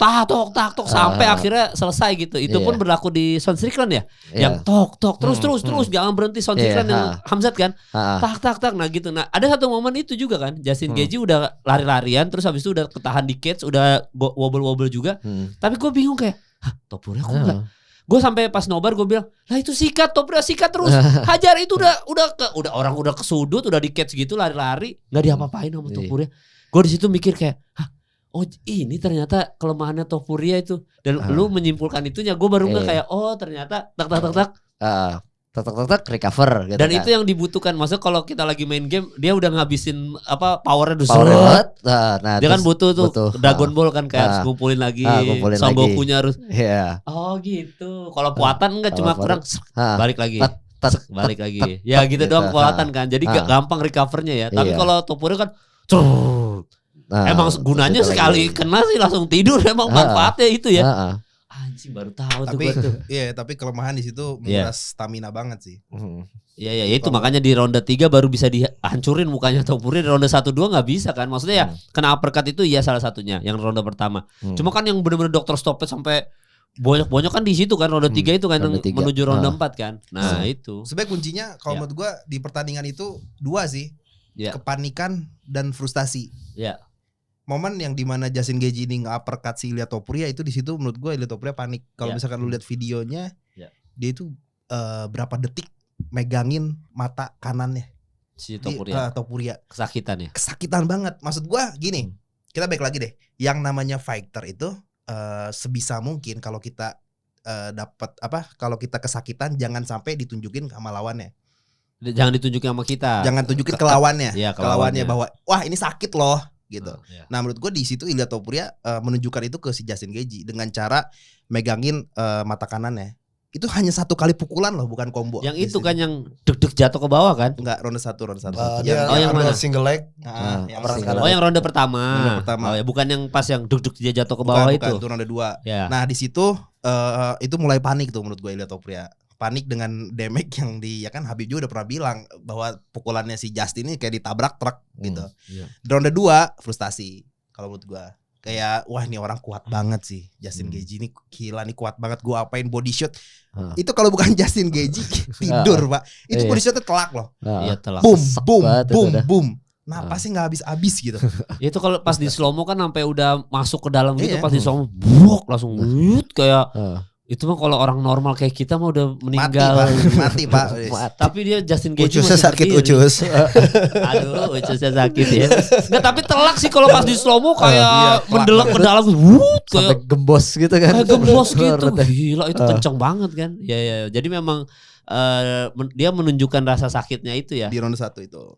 tok sampai akhirnya selesai gitu. Itu pun berlaku di Sean Strickland ya. Yang tok terus jangan berhenti. Sean Strickland yang Hamzat kan tak nah gitu. Nah ada satu momen itu juga kan, Justin Gaethje udah lari-larian terus habis itu udah ketahan di cage, udah wobble juga. Tapi gue bingung kayak, Topuria kok enggak? Gue sampai pas nobar gue bilang, lah itu Topuria sikat terus, hajar itu udah orang udah kesudut, udah di catch gitu lari-lari, nggak diapa-apain sama Topuria. Gue di situ mikir kayak, oh ini ternyata kelemahannya Topuria itu. Dan lu menyimpulkan itunya, gue baru nggak kayak, oh ternyata tak. Recover gitu. Dan itu yang dibutuhkan. Maksudnya kalau kita lagi main game, dia udah ngabisin powernya dulu. Nah, dia kan butuh Dragon Ball kan kayak harus ngumpulin lagi. Son Goku-nya harus. Oh gitu. Kalau Poatan enggak cuma kurang balik lagi. Balik lagi. Ya gitu doang Poatan kan. Jadi gampang recovernya ya. Tapi kalau Topuria kan emang gunanya sekali kena sih langsung tidur. Emang manfaatnya itu ya. Anjing baru tahu tuh. Tapi kelemahan di situ menguras stamina banget sih. Iya itu makanya di ronde 3 baru bisa dihancurin mukanya Topuria. Di ronde 1-2 nggak bisa kan. Maksudnya ya kena uppercut itu salah satunya yang ronde pertama. Cuma kan yang benar-benar dokter stoppage sampai banyak kan di situ kan ronde 3 itu kan menuju ronde 4 kan. Nah itu. Sebenarnya kuncinya kalau menurut gua di pertandingan itu 2 sih. Kepanikan dan frustasi. Momen yang dimana Justin Gaethje ini nge-uppercut si Ilia Topuria itu di situ menurut gue Ilia Topuria panik. Kalau misalkan lu lihat videonya, dia itu berapa detik megangin mata kanannya si Topuria. Kesakitan banget. Maksud gue gini, kita balik lagi deh. Yang namanya fighter itu sebisa mungkin kalau kita kalau kita kesakitan jangan sampai ditunjukin sama lawannya. Jangan ditunjukin sama kita. Jangan tunjukin ke lawannya. Ke lawannya bahwa wah ini sakit loh. Gitu. Nah menurut gue di situ Ilia Topuria menunjukkan itu ke si Justin Gaethje dengan cara megangin mata kanannya. Itu hanya 1 kali pukulan loh, bukan combo. Yang itu kan yang deg-deg jatuh ke bawah kan? Enggak, ronde 1. Yang mana? Single leg. Yang ronde pertama. Oh ya, bukan yang pas yang deg-deg dia jatuh ke bawah itu. Bukan, itu ronde 2. Nah di situ itu mulai panik tuh menurut gue Ilia Topuria. Panik dengan damage yang Habib juga udah pernah bilang bahwa pukulannya si Justin ini kayak ditabrak truk gitu. Ronde 2 frustasi kalau menurut gua. Kayak wah ini orang kuat banget sih. Justin Gaethje ini gila nih kuat banget, gua apain body shot. Itu kalau bukan Justin Gaethje tidur, Pak. Itu body shotnya telak loh. Iya telak. Boom. Nah pasti nggak habis gitu. Itu kalau pas di slow mo kan sampai udah masuk ke dalam gitu, pas di slow mo brok langsung kayak itu mah kalau orang normal kayak kita mah udah meninggal. Mati pak. Tapi dia Justin Gaethje ucusnya sakit ucus. Aduh ucusnya sakit ya. Nggak, tapi telak sih kalau pas di slow mo kayak mendelak ke dalam sampai gembos gitu kan. Kayak gembos gitu. Gila itu kenceng banget kan. Ya. Jadi memang dia menunjukkan rasa sakitnya itu ya. Di ronde 1 itu.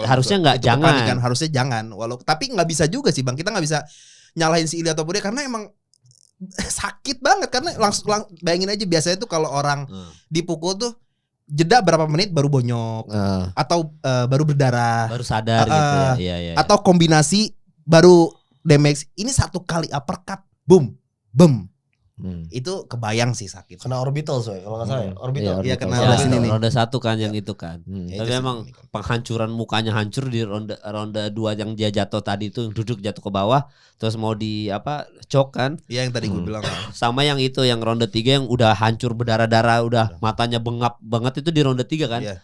Harusnya jangan. Harusnya jangan. Tapi nggak bisa juga sih bang. Kita nggak bisa nyalahin si Ilia Topuria karena emang sakit banget karena langsung bayangin aja biasanya tuh kalau orang dipukul tuh jeda berapa menit baru bonyok atau baru berdarah, baru sadar gitu ya. Atau kombinasi baru damage. Ini 1 kali uppercut, boom. Itu kebayang sih sakit. Kena orbital kalau nggak salah ya. Orbital. Iya kena sini nih. Ronde 1 kan yang itu kan. Tapi memang penghancuran mukanya hancur di ronde 2 yang dia jatuh tadi itu, yang duduk jatuh ke bawah terus mau di cok kan. Iya yang tadi gue bilang. Sama yang itu yang ronde 3 yang udah hancur berdarah-darah, udah matanya bengap banget, itu di ronde 3 kan. Iya,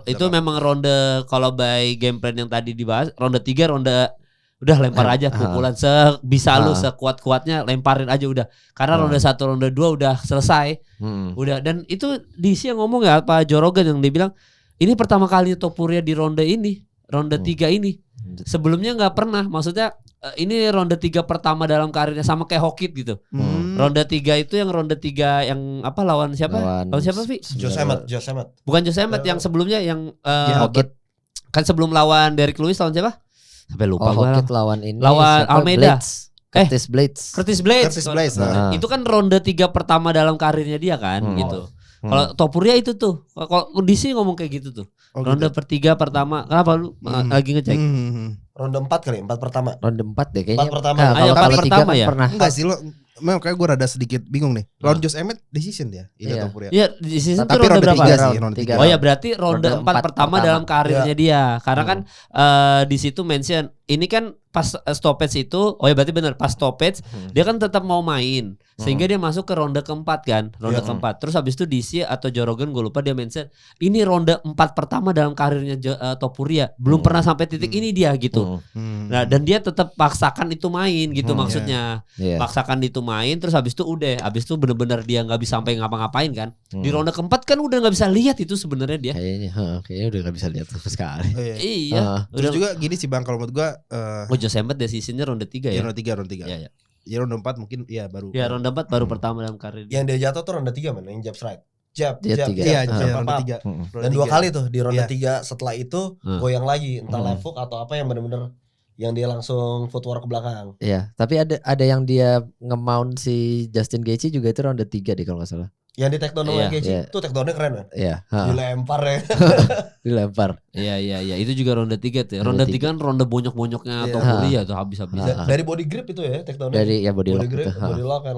itu memang ronde, kalau by game plan yang tadi dibahas, ronde 3 ronde udah lempar aja pukulan sebisa lu, sekuat-kuatnya lemparin aja udah. Karena ronde 1 ronde 2 udah selesai. Udah, dan itu DC yang ngomong ya, Pak Joe Rogan yang dia bilang ini pertama kali Topuria di ronde ini, ronde 3 ini. Sebelumnya nggak pernah, maksudnya ini ronde 3 pertama dalam karirnya, sama kayak Hokit gitu. Ronde 3 itu yang ronde 3 yang lawan siapa? Lawan siapa, Vi? Josh Emmett. Bukan Josh Emmett, yang sebelumnya yang Hokit. Kan sebelum lawan Derrick Lewis lawan siapa? Sampai lupa Hokit lawan ini. Lawan Almeida. Curtis Blades. Itu kan ronde 3 pertama dalam karirnya dia kan gitu. Kalau Topuria itu tuh, kalau DC ngomong kayak gitu tuh. Ronde per-3 pertama. Kenapa lu lagi ngecek? Ronde 4 kali, 4 pertama. Ronde 4 deh kayaknya. 4 pertama. Kalau 3 pertama ya? Pernah. Enggak sih lo. Memang kayak gue rada sedikit bingung nih. Lawan Josh Emmett decision dia. Iya. Topuria. Iya, decision tapi tuh ronde berapa? 3 sih, ronde 3. Oh ya, berarti ronde 4 pertama dalam karirnya dia. Karena kan di situ mention ini kan pas stoppage itu, oh ya berarti benar, pas stoppage dia kan tetap mau main, sehingga dia masuk ke ronde keempat kan, ronde keempat. Terus habis itu DC atau Joe Rogan gue lupa, dia mention ini ronde 4 pertama dalam karirnya Topuria, belum pernah sampai titik ini dia gitu. Nah, dan dia tetap paksakan itu main gitu maksudnya, paksakan itu main, terus habis itu udah, habis itu bener-bener dia nggak bisa sampai ngapa-ngapain kan. Di ronde keempat kan udah nggak bisa lihat itu sebenarnya dia. Kayaknya udah nggak bisa lihat sama sekali. Iya. Terus juga gini sih Bang, kalau menurut gue Josh Emmett decisionnya ronde 3 ya? Ronde 3. Iya. Ya ronde 4 mungkin ya baru. Ya ronde 4 baru pertama dalam karir. Yang dia jatuh tuh ronde 3 mana? Yang jab strike. Jab. Iya, ronde 3. Dan 2 kali tuh di ronde 3 setelah itu goyang lagi, entah left hook atau apa yang benar-benar yang dia langsung footwork ke belakang. Iya, tapi ada yang dia nge-mount si Justin Gaethje juga itu ronde 3 deh kalau enggak salah. Yang di take down sama Gaethje, tuh take down-nya keren kan? Iya. Dilempar ya. Dilempar. Iya. Itu juga ronde 3 tuh. Ronde 3 kan ronde bonyok-bonyoknya Topuria tuh habis-habis. Dari body grip itu ya take down-nya. Dari body lock grip, body lock kan.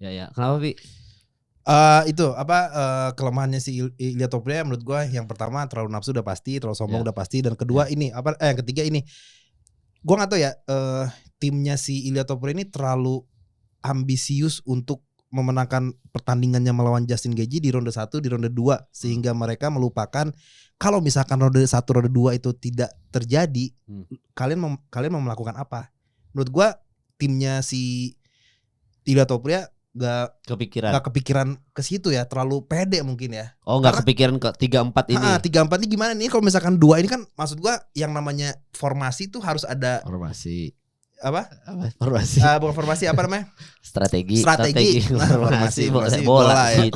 Ya. Kenapa, Pi? Itu kelemahannya si Ilia Topuria menurut gua, yang pertama terlalu nafsu udah pasti, terlalu sombong udah pasti, dan kedua ini yang ketiga ini gua nggak tahu ya, timnya si Ilia Topuria ini terlalu ambisius untuk memenangkan pertandingannya melawan Justin Gaethje di ronde 1, di ronde 2, sehingga mereka melupakan kalau misalkan ronde 1, ronde 2 itu tidak terjadi, kalian mau melakukan apa? Menurut gua timnya si Ilia Topuria gak kepikiran ke situ ya, terlalu pede mungkin ya. Oh, gak kepikiran ke 3-4 ini. 3-4 ini gimana nih kalau misalkan 2 ini kan, maksud gua yang namanya formasi tuh harus ada formasi. Apa? Formasi. Bukan formasi, apa namanya? Strategi. Formasi bola ya.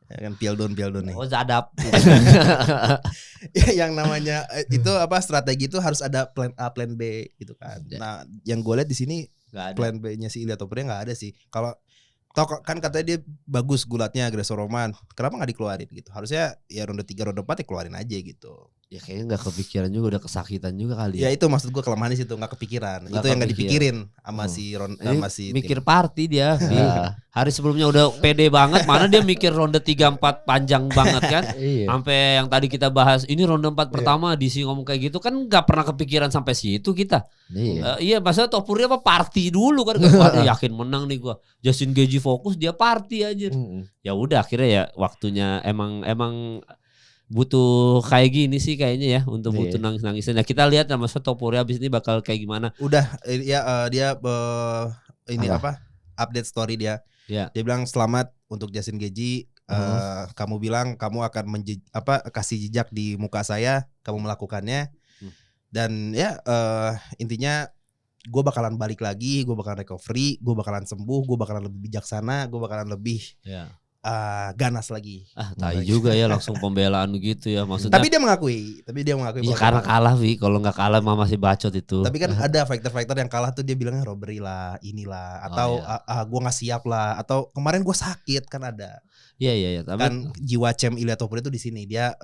Ya kan Pialdon nih. Oh, zadap. Ya, yang namanya itu strategi itu harus ada plan A, plan B gitu kan. Nah, yang gue lihat di sini plan B-nya si Ilia Topuria nggak ada sih. Kalau kan katanya dia bagus gulatnya Greco-Roman, kenapa nggak dikeluarin gitu? Harusnya ya ronde 3, ronde 4 ya keluarin aja gitu. Ya kayaknya nggak kepikiran juga, udah kesakitan juga kali. Ya itu maksud gue kelemahannya situ, nggak kepikiran. Itu yang nggak dipikirin sama si mikir party dia. Hari sebelumnya udah pede banget, mana dia mikir ronde 3-4 panjang banget kan. Sampai yang tadi kita bahas ini ronde 4 pertama DC ngomong kayak gitu kan, nggak pernah kepikiran sampai situ kita. Iya, maksudnya Topuria party dulu kan, yakin menang nih gua. Justin Gaethje fokus, dia party aja. Ya udah akhirnya ya waktunya emang butuh kayak gini sih kayaknya ya, untuk butuh nangis-nangisan. Nah, kita lihat sama Topuria abis ini bakal kayak gimana. Udah ya dia update story dia. Dia bilang selamat untuk Justin Gaethje. Kamu bilang kamu akan kasih jejak di muka saya, kamu melakukannya. Dan ya intinya gue bakalan balik lagi, gue bakalan recovery, gue bakalan sembuh, gue bakalan lebih bijaksana, gue bakalan lebih ganas lagi. Tai juga ya langsung pembelaan gitu ya maksudnya. Tapi dia mengakui. Ya karena kalah kalau nggak kalah mah masih bacot itu. Tapi kan ada fighter yang kalah tuh dia bilangnya robbery lah, inilah, atau gue nggak siap lah, atau kemarin gue sakit kan ada. Iya. Kan jiwa Cem Ilya Topuria itu di sini. Dia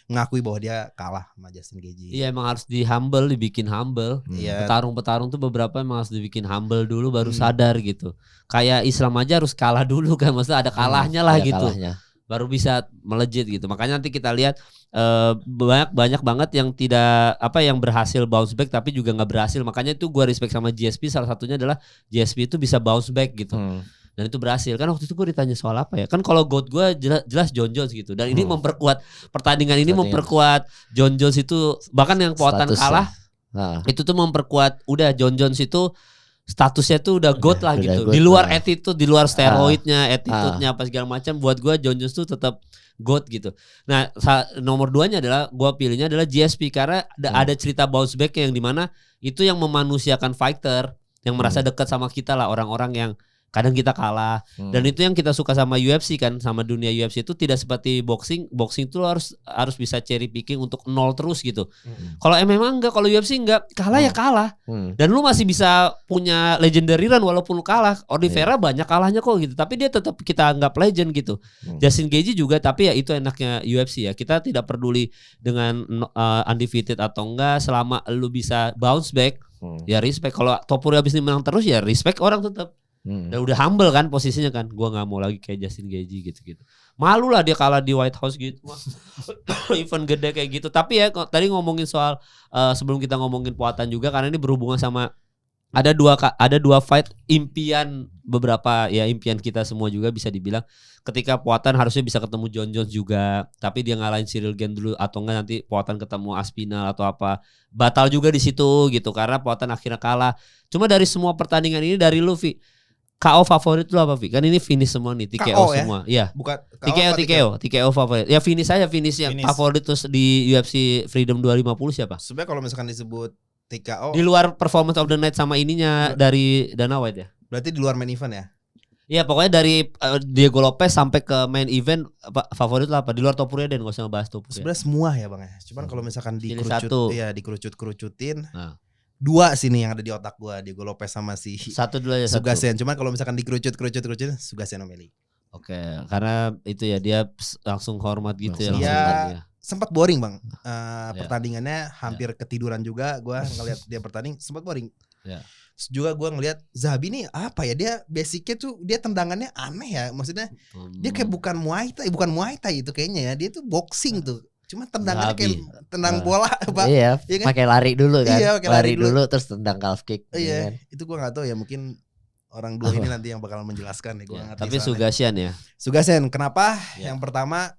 mengakui bahwa dia kalah sama Justin Gaethje. Iya, emang harus dibikin humble. Petarung-petarung tuh beberapa emang harus dibikin humble dulu baru sadar gitu. Kayak Islam aja harus kalah dulu kan, maksudnya ada kalahnya lah gitu. Kalahnya. Baru bisa melejit gitu. Makanya nanti kita lihat banyak banget yang tidak yang berhasil bounce back tapi juga nggak berhasil. Makanya itu gue respect sama GSP, salah satunya adalah GSP itu bisa bounce back gitu. Dan itu berhasil. Kan waktu itu gue ditanya soal apa ya. Kan kalau GOAT gue jelas Jon Jones gitu. Dan ini memperkuat pertandingan ini memperkuat Jon Jones itu. Bahkan yang Poatan kalah itu tuh memperkuat udah Jon Jones itu statusnya tuh udah GOAT lah gitu. Di luar attitude, di luar steroidnya, attitude-nya apa segala macam, buat gue Jon Jones tuh tetap GOAT gitu. Nah, nomor 2-nya adalah gue pilihnya adalah GSP karena ada cerita bounce back yang dimana itu yang memanusiakan fighter yang merasa dekat sama kita lah, orang-orang yang kadang kita kalah. Dan itu yang kita suka sama UFC kan, sama dunia UFC itu tidak seperti boxing. Boxing itu harus bisa cherry picking untuk nol terus gitu. Kalau MMA enggak, kalau UFC enggak, kalah ya kalah. Dan lu masih bisa punya legendary run walaupun lu kalah. Oliveira banyak kalahnya kok gitu, tapi dia tetap kita anggap legend gitu. Justin Gaethje juga, tapi ya itu enaknya UFC ya. Kita tidak peduli dengan undefeated atau enggak, selama lu bisa bounce back, ya respect. Kalau Topuria abis ini menang terus ya respect orang tetap. Dan udah humble kan posisinya kan. Gua gak mau lagi kayak Justin Gaethje gitu-gitu. Malu lah dia kalah di White House gitu. Event gede kayak gitu. Tapi ya tadi ngomongin soal sebelum kita ngomongin Poatan juga, karena ini berhubungan sama ada dua fight impian beberapa ya, impian kita semua juga bisa dibilang. Ketika Poatan harusnya bisa ketemu Jon Jones juga, tapi dia ngalahin Cyril Gane dulu, atau enggak nanti Poatan ketemu Aspinall atau apa. Batal juga di situ gitu karena Poatan akhirnya kalah. Cuma dari semua pertandingan ini, dari Luffy, KO favorit lu apa, Vi? Kan ini finish semua nih, TKO semua. Iya. Bukan TKO favorit. Ya finish yang favorit terus di UFC Freedom 250 siapa? Sebenarnya kalau misalkan disebut TKO di luar performance of the night sama ininya dari Dana White ya. Berarti di luar main event ya? Iya, pokoknya dari Diego Lopez sampai ke main event favorit lah apa? Di luar Topuria dan gak usah bahas Topuria. Sebenarnya semua ya, Bang ya. Cuman kalau misalkan dikerucut-kerucutin. Dua sini yang ada di otak gua, Diego Lopez sama si satu dulu aja Sugasen. Cuman kalau misalkan dikerucut Sugasen O'Malley. Oke, karena itu ya dia langsung hormat gitu ya. Iya, sempat boring, Bang. Pertandingannya hampir ketiduran juga gua ngelihat dia bertanding, sempat boring. Ya. Terus juga gua ngelihat Zahabi nih apa ya, dia basicnya tuh dia tendangannya aneh ya. Maksudnya dia kayak bukan Muay Thai itu kayaknya ya. Dia tuh boxing tuh. Cuma tendangannya kayak tendang bola, Pak. Iya, ya kan? Pakai lari dulu kan. Iya, lari dulu terus tendang calf kick. Iya, kan? Itu gua nggak tahu ya, mungkin orang dua ini nanti yang bakal menjelaskan nih. Gua ngerti. Tapi Sugasen ya. Sugasen, kenapa? Yang pertama,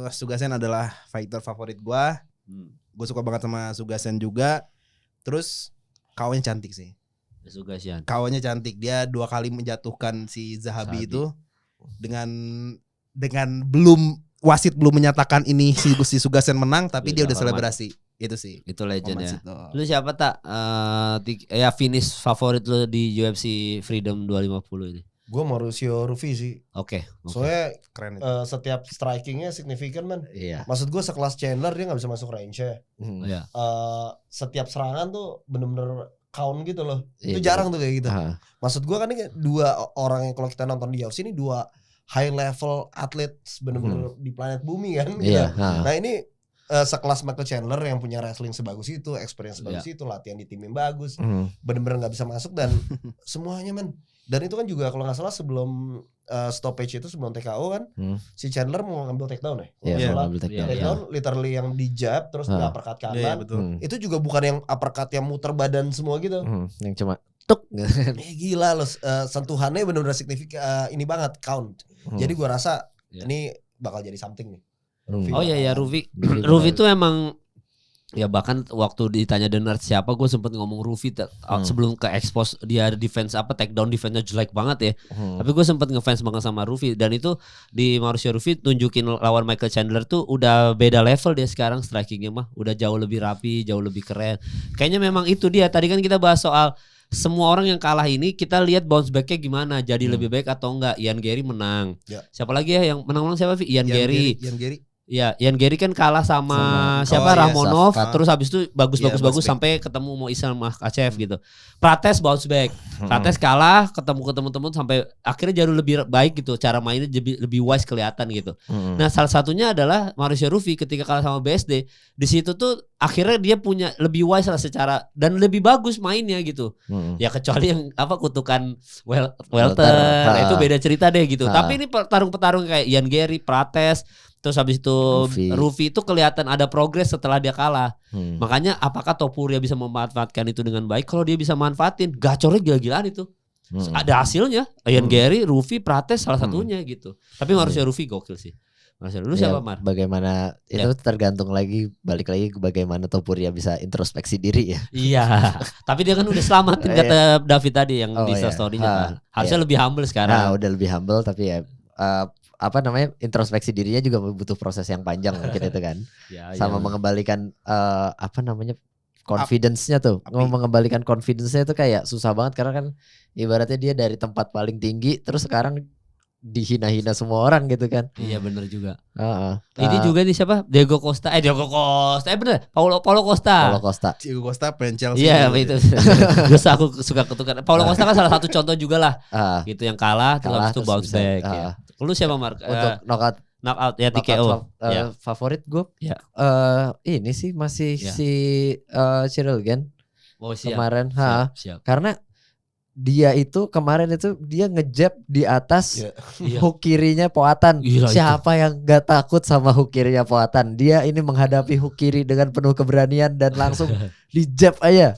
Sugasen adalah fighter favorit gua. Gue suka banget sama Sugasen juga. Terus KO-nya cantik sih. Sugasen. KO-nya cantik. Dia 2 kali menjatuhkan si Zahabi itu dengan wasit belum menyatakan ini si Sugasen menang, tapi dia udah selebrasi. Itu sih. Itu legend ya. Lu siapa tak ya finish favorit lu di UFC Freedom 250 ini? Gue Mauricio Ruffi sih. Oke. Soalnya keren itu. Setiap strikingnya signifikan, man. Iya. Maksud gue sekelas Chandler dia gak bisa masuk range-nya. Iya. Setiap serangan tuh bener-bener count gitu loh. Itu jarang tuh kayak gitu. Maksud gue kan ini 2 orang yang kalau kita nonton di UFC ini 2 high level atlet bener-bener di planet bumi kan gitu. Nah ini sekelas Michael Chandler yang punya wrestling sebagus itu, experience sebagus itu, latihan di tim yang bagus, bener-bener gak bisa masuk dan semuanya, man. Dan itu kan juga kalau gak salah sebelum stoppage itu, sebelum TKO kan, si Chandler mau ngambil takedown ya. Ngambil takedown literally yang di jab terus di uppercut kanan. Itu juga bukan yang uppercut yang muter badan semua gitu. Yang cuma tuk. Gila loh, sentuhannya benar-benar signifikan, ini banget count. Jadi gua rasa ini bakal jadi something nih. Oh iya, Ruffi itu emang ya, bahkan waktu ditanya The Nerd siapa, gue sempet ngomong Ruffi sebelum ke expose dia defense takedown defense-nya jelek banget ya. Tapi gue sempet ngefans banget sama Ruffi, dan itu di Mauricio Ruffi tunjukin lawan Michael Chandler tuh udah beda level dia sekarang, strikingnya mah udah jauh lebih rapi, jauh lebih keren. Kayaknya memang itu dia. Tadi kan kita bahas soal semua orang yang kalah ini, kita lihat bounce back-nya gimana, jadi lebih baik atau enggak. Ian Gary menang. Siapa lagi ya yang menang-menang siapa? Ian Gary. Ya, Ian Gary kan kalah sama siapa Ramonov, terus habis itu bagus sampai ketemu mau Islam Makhachev gitu. Prates bounce back. Prates kalah, ketemu sampai akhirnya jauh lebih baik gitu. Cara mainnya lebih wise kelihatan gitu. Nah, salah satunya adalah Mauricio Ruffi ketika kalah sama BSD. Di situ tuh akhirnya dia punya lebih wise lah secara dan lebih bagus mainnya gitu. Ya kecuali yang kutukan welter itu beda cerita deh gitu. Tapi ini petarung-petarung kayak Ian Gary, Prates, terus habis itu Ruffi itu kelihatan ada progres setelah dia kalah. Makanya apakah Topuria bisa memanfaatkan itu dengan baik? Kalau dia bisa manfaatin, gacornya gila-gilaan itu. Ada hasilnya. Ian Gary, Ruffi, Prates salah satunya gitu. Tapi harusnya Ruffi gokil sih. Lu siapa Mar? Bagaimana itu tergantung balik lagi ke bagaimana Topuria bisa introspeksi diri ya. Iya. Tapi dia kan udah selamatin kata David tadi yang di story-nya kan. Harusnya lebih humble sekarang. Nah, udah lebih humble tapi ya introspeksi dirinya juga butuh proses yang panjang mungkin itu kan. Sama mengembalikan confidence-nya tuh. Mengembalikan confidence-nya itu kayak susah banget karena kan ibaratnya dia dari tempat paling tinggi terus sekarang dihina-hina semua orang gitu kan. Iya benar juga. Ini juga nih siapa? Diego Costa. Bener. Paulo Costa. Diego Costa pemain Chelsea. Iya itu. Terus aku suka ketukar. Paulo Costa kan salah satu contoh juga lah. Gitu yang kalah terus itu bounce back ya. Lu siapa Mark? Untuk knockout ya TKO. Favorit gue ini sih masih si Ciryl Gane. Kemarin siap. Karena dia itu kemarin itu dia ngejab di atas hook kirinya Poatan. Siapa yang gak takut sama hook kirinya Poatan? Dia ini menghadapi hook kiri dengan penuh keberanian dan langsung dijab aja.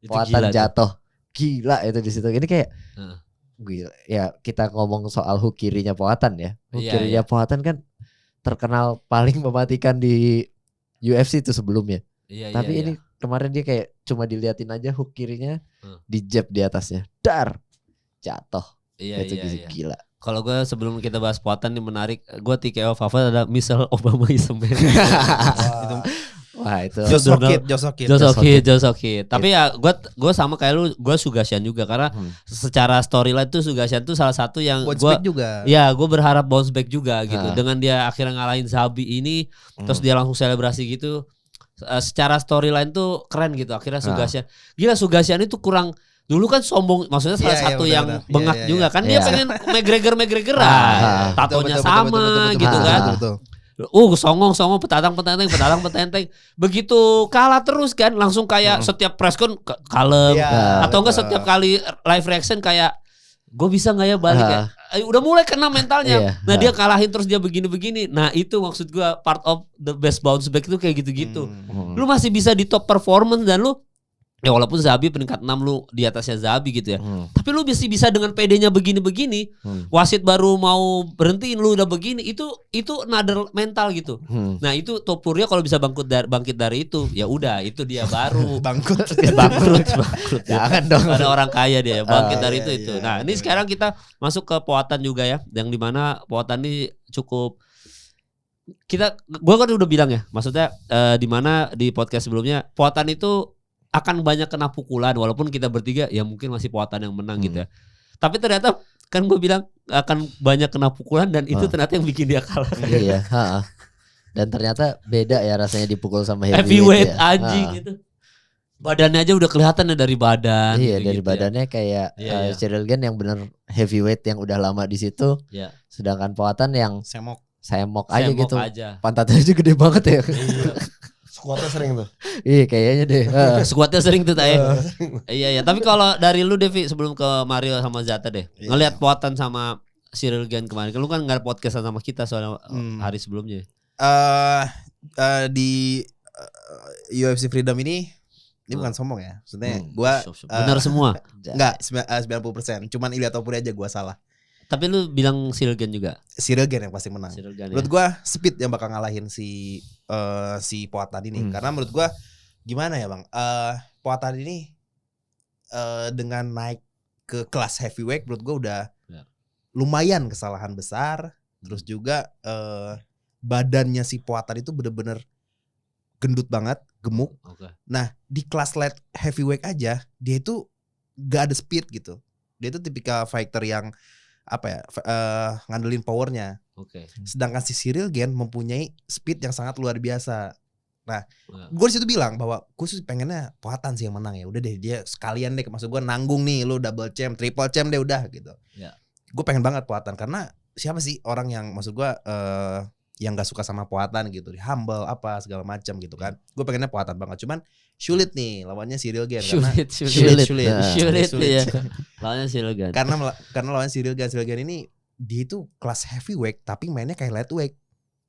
Poatan jatuh. Gila itu di situ. Ini kayak gila. Ya kita ngomong soal hook kirinya Poatan ya. Hook kirinya Poatan kan terkenal paling mematikan di UFC itu sebelumnya. Tapi ini kemarin dia kayak cuma diliatin aja hook kirinya di jab di atasnya. Dar. Jatuh. Itu gila. Kalau gue sebelum kita bahas Poatan nih menarik, gue TKO favorit ada Michelle Obama-ism. Wah itu Josokit. Tapi ya gue sama kayak lu, gue Sugasian juga karena secara storyline tuh Sugasian tuh salah satu yang gue berharap bounce back juga gitu. Dengan dia akhirnya ngalahin Zabi ini, terus dia langsung selebrasi gitu. Secara storyline tuh keren gitu. Akhirnya Sugasian. Gila Sugasian itu kurang. Dulu kan sombong. Maksudnya salah satu yang bengak juga kan. Dia pengen McGregor-an. Tatonya sama gitu kan. Songong petantang. Begitu kalah terus kan. Langsung kayak setiap press con kalem. Atau enggak setiap kali live reaction kayak gue bisa gak ya balik ya. Udah mulai kena mentalnya. Nah dia kalahin terus dia begini-begini. Nah itu maksud gue part of the best bounce back itu kayak gitu-gitu. Lu masih bisa di top performance dan lu ya walaupun Zabi peringkat 6 lu di atasnya Zabi gitu ya. Tapi lu bisa dengan PD-nya begini-begini. Wasit baru mau berhentiin lu udah begini. Itu another mental gitu. Nah itu Topuria kalau bisa bangkit dari itu, ya udah itu dia baru bangkrut. Jangan dong. Ada orang kaya dia bangkit dari itu. Nah, ini sekarang kita masuk ke Poatan juga ya, yang dimana Poatan ini cukup gue kan udah bilang ya, maksudnya dimana di podcast sebelumnya Poatan itu akan banyak kena pukulan walaupun kita bertiga ya mungkin masih Poatan yang menang gitu ya. Tapi ternyata kan gue bilang akan banyak kena pukulan dan itu ternyata yang bikin dia kalah. Iya, dan ternyata beda ya rasanya dipukul sama heavyweight anjing gitu. Badannya aja udah kelihatan dari badan. Iya, dari badannya kayak Ciryl Gane yang bener heavyweight yang udah lama di situ. Sedangkan Poatan yang semok aja gitu. Pantatnya aja gede banget ya. Squatnya sering tuh. Iya kayaknya deh. Squatnya sering tuh Tae. Iya. Tapi kalau dari lu Devi sebelum ke Mario sama Zata deh, ngelihat Poatan sama Ciryl Gane kemarin, lu kan nggak podcast sama kita soal hari sebelumnya. Di UFC Freedom ini bukan sombong ya. Maksudnya gue benar semua. Enggak 90%. Cuman Ilia Topuria aja gue salah. Tapi lu bilang Ciryl Gane juga. Ciryl Gane yang pasti menang. Menurut gue Speed yang bakal ngalahin si Poatan ini. Karena menurut gue gimana ya bang, Poatan ini dengan naik ke kelas heavyweight menurut gue udah lumayan kesalahan besar. Terus juga badannya si Poatan itu bener-bener gendut banget, gemuk. Nah di kelas light heavyweight aja dia itu gak ada speed gitu. Dia itu tipikal fighter yang ngandelin powernya. Sedangkan si Ciryl Gane mempunyai speed yang sangat luar biasa. Nah, gue disitu bilang bahwa gue sih pengennya Poatan sih yang menang ya. Udah deh dia sekalian deh, maksud gue nanggung nih, lu double champ, triple champ deh udah gitu. Gue pengen banget Poatan karena siapa sih orang yang maksud gue yang gak suka sama Poatan gitu, humble apa segala macam gitu kan. Gue pengennya Poatan banget, cuman sulit nih lawannya Ciryl Gane sulit ya. Lawannya Ciryl Gane. Karena lawan Ciryl Gane ini dia itu kelas heavyweight tapi mainnya kayak lightweight.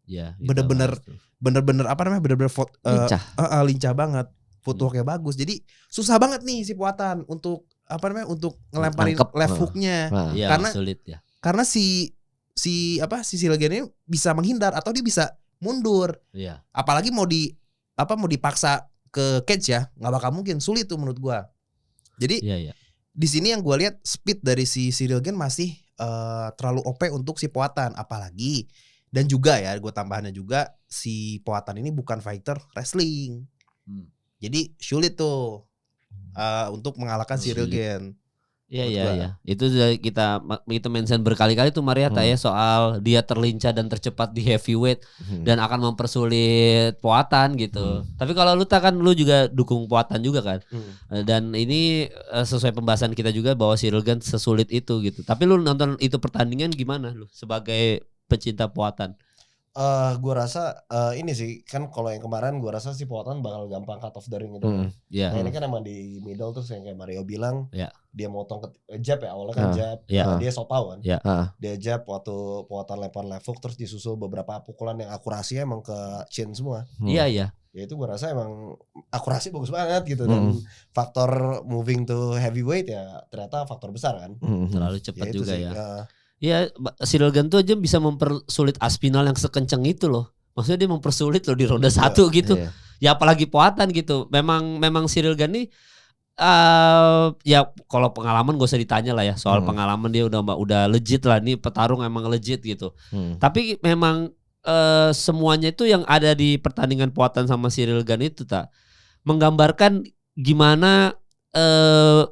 Ya, bener-bener apa namanya lincah banget, footworknya bagus, jadi susah banget nih si Poatan untuk apa namanya untuk ngelemparin left hooknya karena sulit ya. Karena si Ciryl Gane ini bisa menghindar atau dia bisa mundur. Apalagi mau dipaksa ke cage ya, nggak bakal mungkin, sulit tuh menurut gua. Jadi di sini yang gua lihat speed dari si Ciryl Gane masih terlalu OP untuk si Poatan, apalagi. Dan juga ya, gue tambahannya juga si Poatan ini bukan fighter wrestling, jadi sulit tuh untuk mengalahkan Ciryl Gane. Iya. Itu kita mention berkali-kali tuh Mariata ya soal dia terlincah dan tercepat di heavyweight dan akan mempersulit Poatan gitu. Tapi kalau lu kan lu juga dukung Poatan juga kan. Dan ini sesuai pembahasan kita juga bahwa Ciryl Gane sesulit itu gitu. Tapi lu nonton itu pertandingan gimana lu sebagai pecinta Poatan? Gue rasa ini sih kan kalau yang kemarin gue rasa si Poatan bakal gampang cut off dari itu. Nah ini kan emang di middle tuh yang kayak Mario bilang, dia motong ke jab ya awalnya kan jab, dia sopau kan, dia jab waktu Poatan lempar left hook terus disusul beberapa pukulan yang akurasinya emang ke chin semua. Iya. Ya itu gue rasa emang akurasi bagus banget gitu dan faktor moving to heavyweight ya ternyata faktor besar kan. Terlalu cepat juga sih, ya. Ya Ciryl Gane tuh aja bisa mempersulit Aspinall yang sekenceng itu loh. Maksudnya dia mempersulit loh di ronde 1 gitu. Ya apalagi Poatan gitu. Memang Ciryl Gane nih ya kalau pengalaman gak usah ditanya lah ya. Soal pengalaman dia udah legit lah, nih petarung emang legit gitu. Tapi memang semuanya itu yang ada di pertandingan Poatan sama Ciryl Gane itu menggambarkan gimana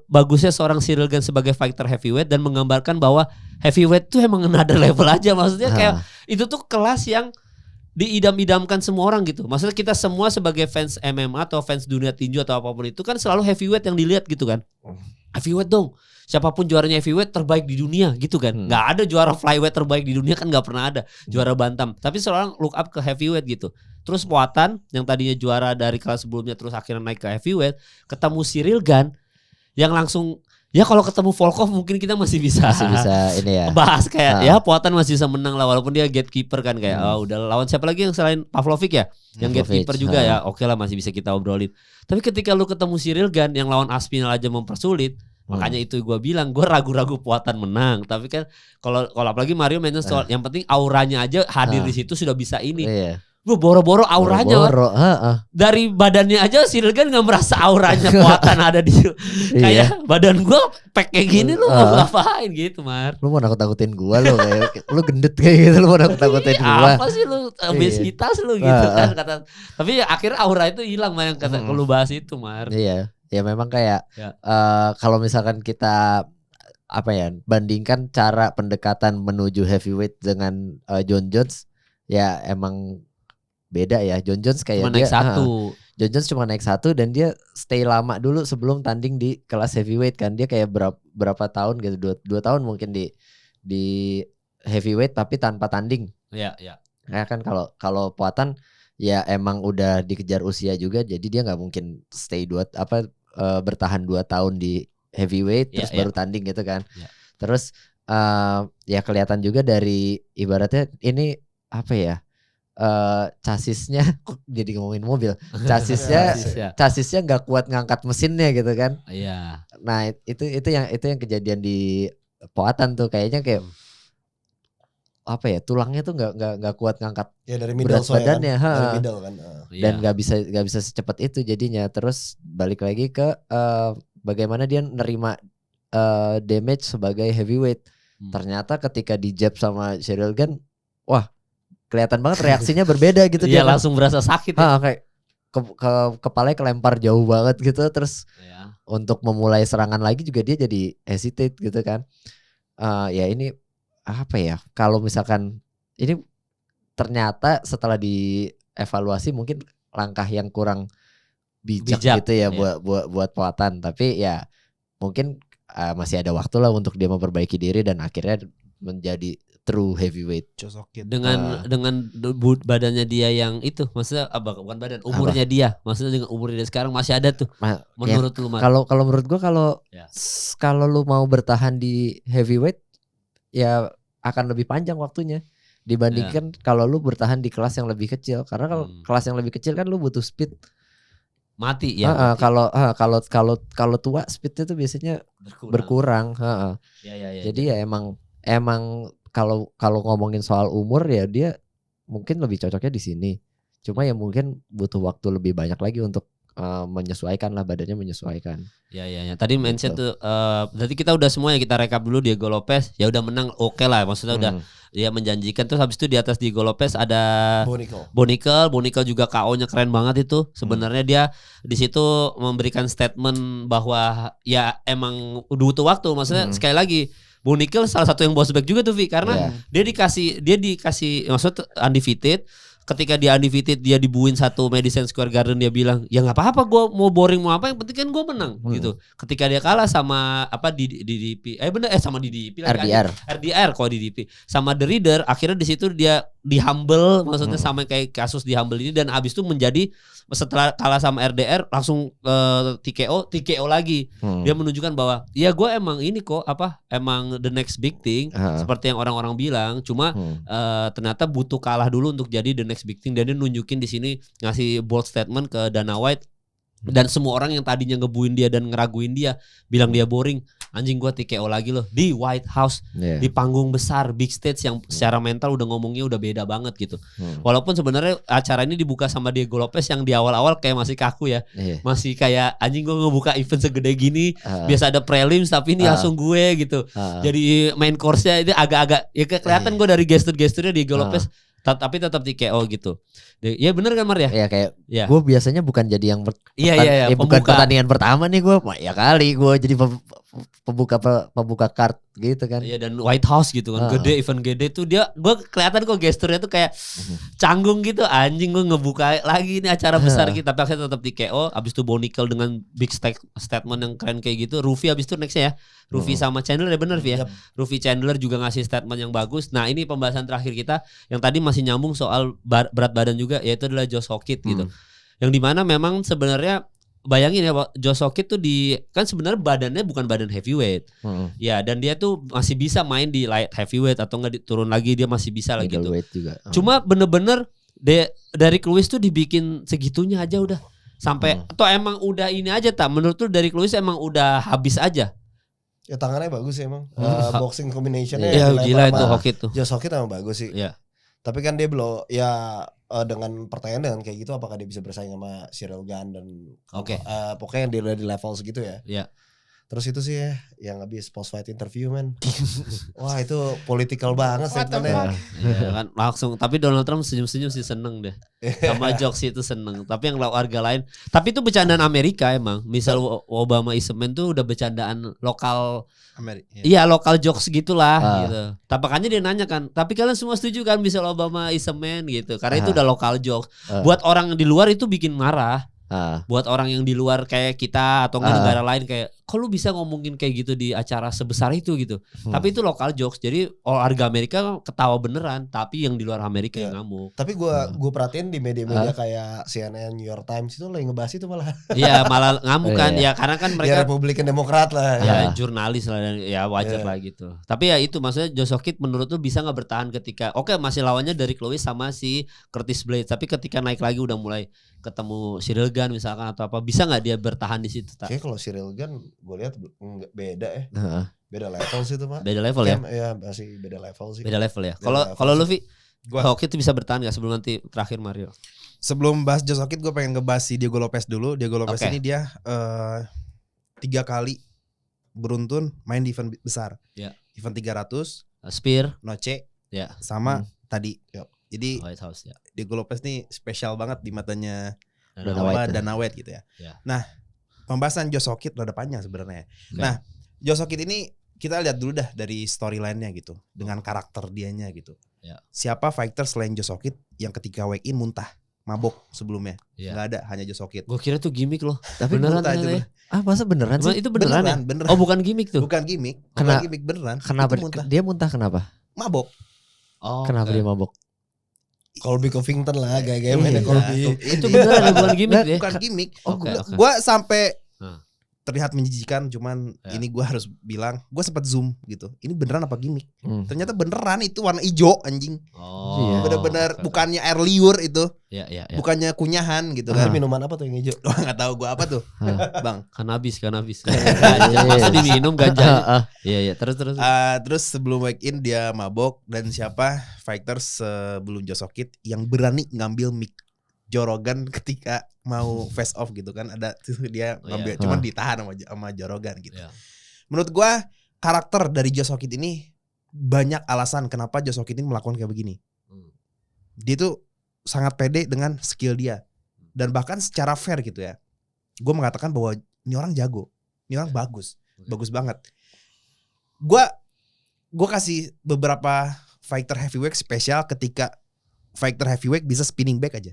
bagusnya seorang Ciryl Gane sebagai fighter heavyweight dan menggambarkan bahwa heavyweight tuh emang another level aja. Maksudnya kayak itu tuh kelas yang diidam-idamkan semua orang gitu. Maksudnya kita semua sebagai fans MMA atau fans dunia tinju atau apapun itu kan selalu heavyweight yang dilihat gitu kan. Heavyweight dong. Siapapun juaranya heavyweight terbaik di dunia gitu kan. Gak ada juara flyweight terbaik di dunia kan, gak pernah ada. Juara bantam. Tapi selalu orang look up ke heavyweight gitu. Terus Poatan yang tadinya juara dari kelas sebelumnya terus akhirnya naik ke heavyweight, ketemu Ciryl Gane yang langsung ya kalau ketemu Volkov mungkin kita masih bisa ini ya bahas kayak ya Poatan masih bisa menang lah walaupun dia gatekeeper kan kayak udah lawan siapa lagi yang selain Pavlovic ya yang gatekeeper juga ya oke lah masih bisa kita obrolin. Tapi ketika lu ketemu Ciryl Gane yang lawan Aspinall aja mempersulit, makanya itu gue bilang gue ragu-ragu Poatan menang. Tapi kan kalau apalagi Mario mention soal yang penting auranya aja hadir di situ sudah bisa ini. Gue boro-boro auranya dari badannya aja Ciryl Gane nggak merasa auranya Poatan ada di situ. Kayak badan gue pack kayak gini lu mau ngapain gitu Mar? Lu mau nakut-nakutin gue lu kayak lu gendut kayak gitu lu mau nakut-nakutin gue. Apa sih lu obesitas lu gitu kan kata. Tapi akhirnya aura itu hilang Mar yang kata lu bahas itu Mar. Iya, ya memang kayak kalau misalkan kita apa ya bandingkan cara pendekatan menuju heavyweight dengan Jon Jones ya emang beda ya. Jon Jones kayak cuma naik satu. Jon Jones cuma naik satu dan dia stay lama dulu sebelum tanding di kelas heavyweight kan. Dia kayak berapa tahun gitu 2 tahun mungkin di heavyweight tapi tanpa tanding. Iya. Kayak kan kalau Poatan ya emang udah dikejar usia juga jadi dia nggak mungkin stay bertahan 2 tahun di heavyweight terus baru tanding gitu kan. Terus ya kelihatan juga dari ibaratnya ini apa ya? Chassisnya jadi ngomongin mobil, chassisnya nggak kuat ngangkat mesinnya gitu kan. Iya. Nah itu yang kejadian di Poatan tuh kayaknya kayak apa ya tulangnya tuh nggak kuat ngangkat dari middle berat badannya kan? Dari middle kan. Dan nggak bisa secepat itu jadinya. Terus balik lagi ke bagaimana dia nerima damage sebagai heavyweight. Ternyata ketika di jab sama Ciryl Gane, wah kelihatan banget reaksinya berbeda gitu. Dia langsung berasa sakit ya. Kayak kepalanya kelempar jauh banget gitu. Terus untuk memulai serangan lagi juga dia jadi hesitate gitu kan. Ya ini apa ya kalau misalkan ini ternyata setelah dievaluasi mungkin langkah yang kurang bijak gitu ya buat Poatan. Tapi ya mungkin masih ada waktu lah untuk dia memperbaiki diri dan akhirnya menjadi true heavyweight. Dengan badannya dia yang itu, maksudnya bukan badan, umurnya dia, maksudnya dengan umurnya dia sekarang masih ada tuh. Menurut lu, Mar? Kalau menurut gua kalau lu mau bertahan di heavyweight ya akan lebih panjang waktunya dibandingkan kalau lu bertahan di kelas yang lebih kecil. Karena kalau kelas yang lebih kecil kan lu butuh speed. Mati ya. Kalau tua speednya tuh biasanya berkurang. Jadi ya emang kalau ngomongin soal umur ya dia mungkin lebih cocoknya di sini. Cuma ya mungkin butuh waktu lebih banyak lagi untuk menyesuaikan lah, badannya menyesuaikan. Ya. Tadi mention tuh berarti kita udah semua ya, kita rekap dulu. Diego Lopez ya udah menang, oke lah, maksudnya udah dia menjanjikan. Terus habis itu di atas Diego Lopez ada Bonikel juga KO-nya keren banget itu. Sebenarnya dia di situ memberikan statement bahwa ya emang butuh waktu, maksudnya sekali lagi Bonikel salah satu yang bounce back juga tuh Vi, karena dia dikasih maksud undefeated. Ketika dia undefeated, dia dibuin satu Madison Square Garden, dia bilang ya nggak apa-apa, gue mau boring mau apa, yang penting kan gue menang gitu. Ketika dia kalah sama DDP, sama DDP RDR kok DDP sama The Reader, akhirnya di situ dia di humble, maksudnya sama kayak kasus di humble ini, dan abis itu menjadi setelah kalah sama RDR langsung TKO lagi. Dia menunjukkan bahwa ya gue emang ini kok emang the next big thing seperti yang orang-orang bilang. Cuma ternyata butuh kalah dulu untuk jadi the next big thing. Dan dia nunjukin di sini, ngasih bold statement ke Dana White dan semua orang yang tadinya ngebuin dia dan ngeraguin dia, bilang dia boring. Anjing, gua TKO lagi loh di White House, di panggung besar, big stage yang secara mental udah ngomongnya udah beda banget gitu. Walaupun sebenarnya acara ini dibuka sama Diego Lopez yang di awal-awal kayak masih kaku ya. Masih kayak anjing, gua ngebuka event segede gini, biasa ada prelims tapi ini langsung gue gitu. Jadi main course-nya itu agak-agak ya kelihatan gue dari gestur-gesturnya Diego Lopez, tapi tetap TKO gitu. Ya bener kan Mar ya? Iya kayak gue biasanya bukan jadi yang bukan pertandingan pertama nih gue, ya kali gue jadi pembuka card gitu kan. Iya, dan White House gitu kan, gede, event gede tuh dia, gue kelihatan kok gesturnya tuh kayak canggung gitu. Anjing, gue ngebuka lagi ini acara besar gitu, tapi akhirnya tetap TKO. Abis itu Bonikel dengan big statement yang keren kayak gitu. Rufi abis itu nextnya ya, Rufi sama Chandler ya bener ya. Rufi Chandler juga ngasih statement yang bagus. Nah ini pembahasan terakhir kita yang tadi masih nyambung soal berat badan juga, yaitu adalah Josh Hockett gitu. Yang dimana memang sebenarnya bayangin ya, Josh Hockett tuh kan sebenarnya badannya bukan badan heavyweight. Ya, dan dia tuh masih bisa main di light heavyweight atau enggak turun lagi, dia masih bisa lah gitu. Juga. Cuma bener-bener Derrick Lewis tuh dibikin segitunya aja udah. Sampai atau emang udah ini aja tak? Menurut tuh Derrick Lewis emang udah habis aja. Ya tangannya bagus ya emang. Boxing combinationnya ya gila itu Hockett tuh. Josh Hockett emang bagus sih. Iya. Tapi kan dia belum dengan pertanyaan dengan kayak gitu, apakah dia bisa bersaing sama Cyril Gane dan pokoknya yang dia udah di level segitu ya. Iya. Terus itu sih ya yang habis post fight interview man. Wah itu political banget statementnya. Iya kan langsung, tapi Donald Trump senyum-senyum sih, seneng deh. Sama jokes itu seneng. Tapi yang warga lain, tapi itu bercandaan Amerika emang. Misal Obama is a man tuh udah bercandaan lokal Amerika. Iya, lokal jokes gitulah gitu. Tapakannya dia nanya kan, tapi kalian semua setuju kan misal Obama is a man gitu. Karena itu udah lokal jokes. Buat orang di luar itu bikin marah. Buat orang yang di luar kayak kita atau negara lain kayak, kok lu bisa ngomongin kayak gitu di acara sebesar itu gitu. Tapi itu lokal jokes. Jadi warga Amerika ketawa beneran, tapi yang di luar Amerika yang ngamuk. Tapi gue perhatiin di media-media kayak CNN, New York Times itu lagi ngebahas itu malah. Iya, malah ngamuk kan. Ya karena kan mereka Republikan Demokrat lah. Ya jurnalis lah, dan ya wajar lah gitu. Tapi ya itu maksudnya Josh Hockett menurut tuh bisa nggak bertahan ketika masih lawannya Derrick Lewis sama si Curtis Blades. Tapi ketika naik lagi udah mulai ketemu Cyril Gane misalkan atau apa, bisa nggak dia bertahan di situ? Kayaknya kalau Cyril Gane gue lihat beda ya. Beda level sih itu Pak. Beda level ya? Iya masih beda level sih. Beda level ya. Kalau Luffy, Hockett itu bisa bertahan nggak sebelum nanti terakhir Mario? Sebelum bahas Josh Hockett, gue pengen ngebahas si Diego Lopez dulu. Diego Lopez ini dia 3 kali beruntun main di event besar. Event 300, Spear, Noche, sama tadi. Jadi White House, Diego Lopez nih spesial banget di matanya Dana White gitu ya. Nah, pembahasan Josh Hockett rada panjang sebenarnya. Nah, Josh Hockett ini kita lihat dulu dah dari storyline-nya gitu, dengan karakter dianya gitu. Siapa fighter selain Joe Sockett yang ketika weigh in muntah, mabok sebelumnya? Nggak ada, hanya Joe Sockett. Gue kira tuh gimmick loh. Tapi beneran itu. Masa beneran sih? Itu beneran. Beneran. Oh bukan gimmick tuh. Bukan gimmick. Bukan gimmick beneran. Kenapa dia muntah kenapa? Mabok. Oh, kenapa dia mabok? Colby Covington lah, gaya-gaya mainnya Colby. Itu beneran bukan gimmick deh. Bukan gimmick. Okay. Gua sampai terlihat menjijikan, cuman ini gue harus bilang, gue sempat zoom gitu. Ini beneran apa gimmick? Ternyata beneran, itu warna hijau anjing. Oh, bener-bener bukannya air liur itu, bukannya kunyahan gitu kan. Minuman apa tuh yang hijau? Nggak tahu gue apa tuh, bang. Kanabis. Ganja, masa diminum ganja? Iya. Terus. Terus sebelum weigh in dia mabok, dan siapa fighter sebelum Joe Sockett yang berani ngambil mic Joe Rogan ketika mau face off gitu kan, ada tuh dia ngambil, cuman ditahan sama Joe Rogan gitu. Menurut gua karakter dari Joe Sockett ini banyak alasan kenapa Joe Sockett ini melakukan kayak begini. Dia tuh sangat pede dengan skill dia, dan bahkan secara fair gitu ya. Gua mengatakan bahwa ini orang jago, ini orang bagus banget. Gua kasih beberapa fighter heavyweight spesial ketika fighter heavyweight bisa spinning back aja.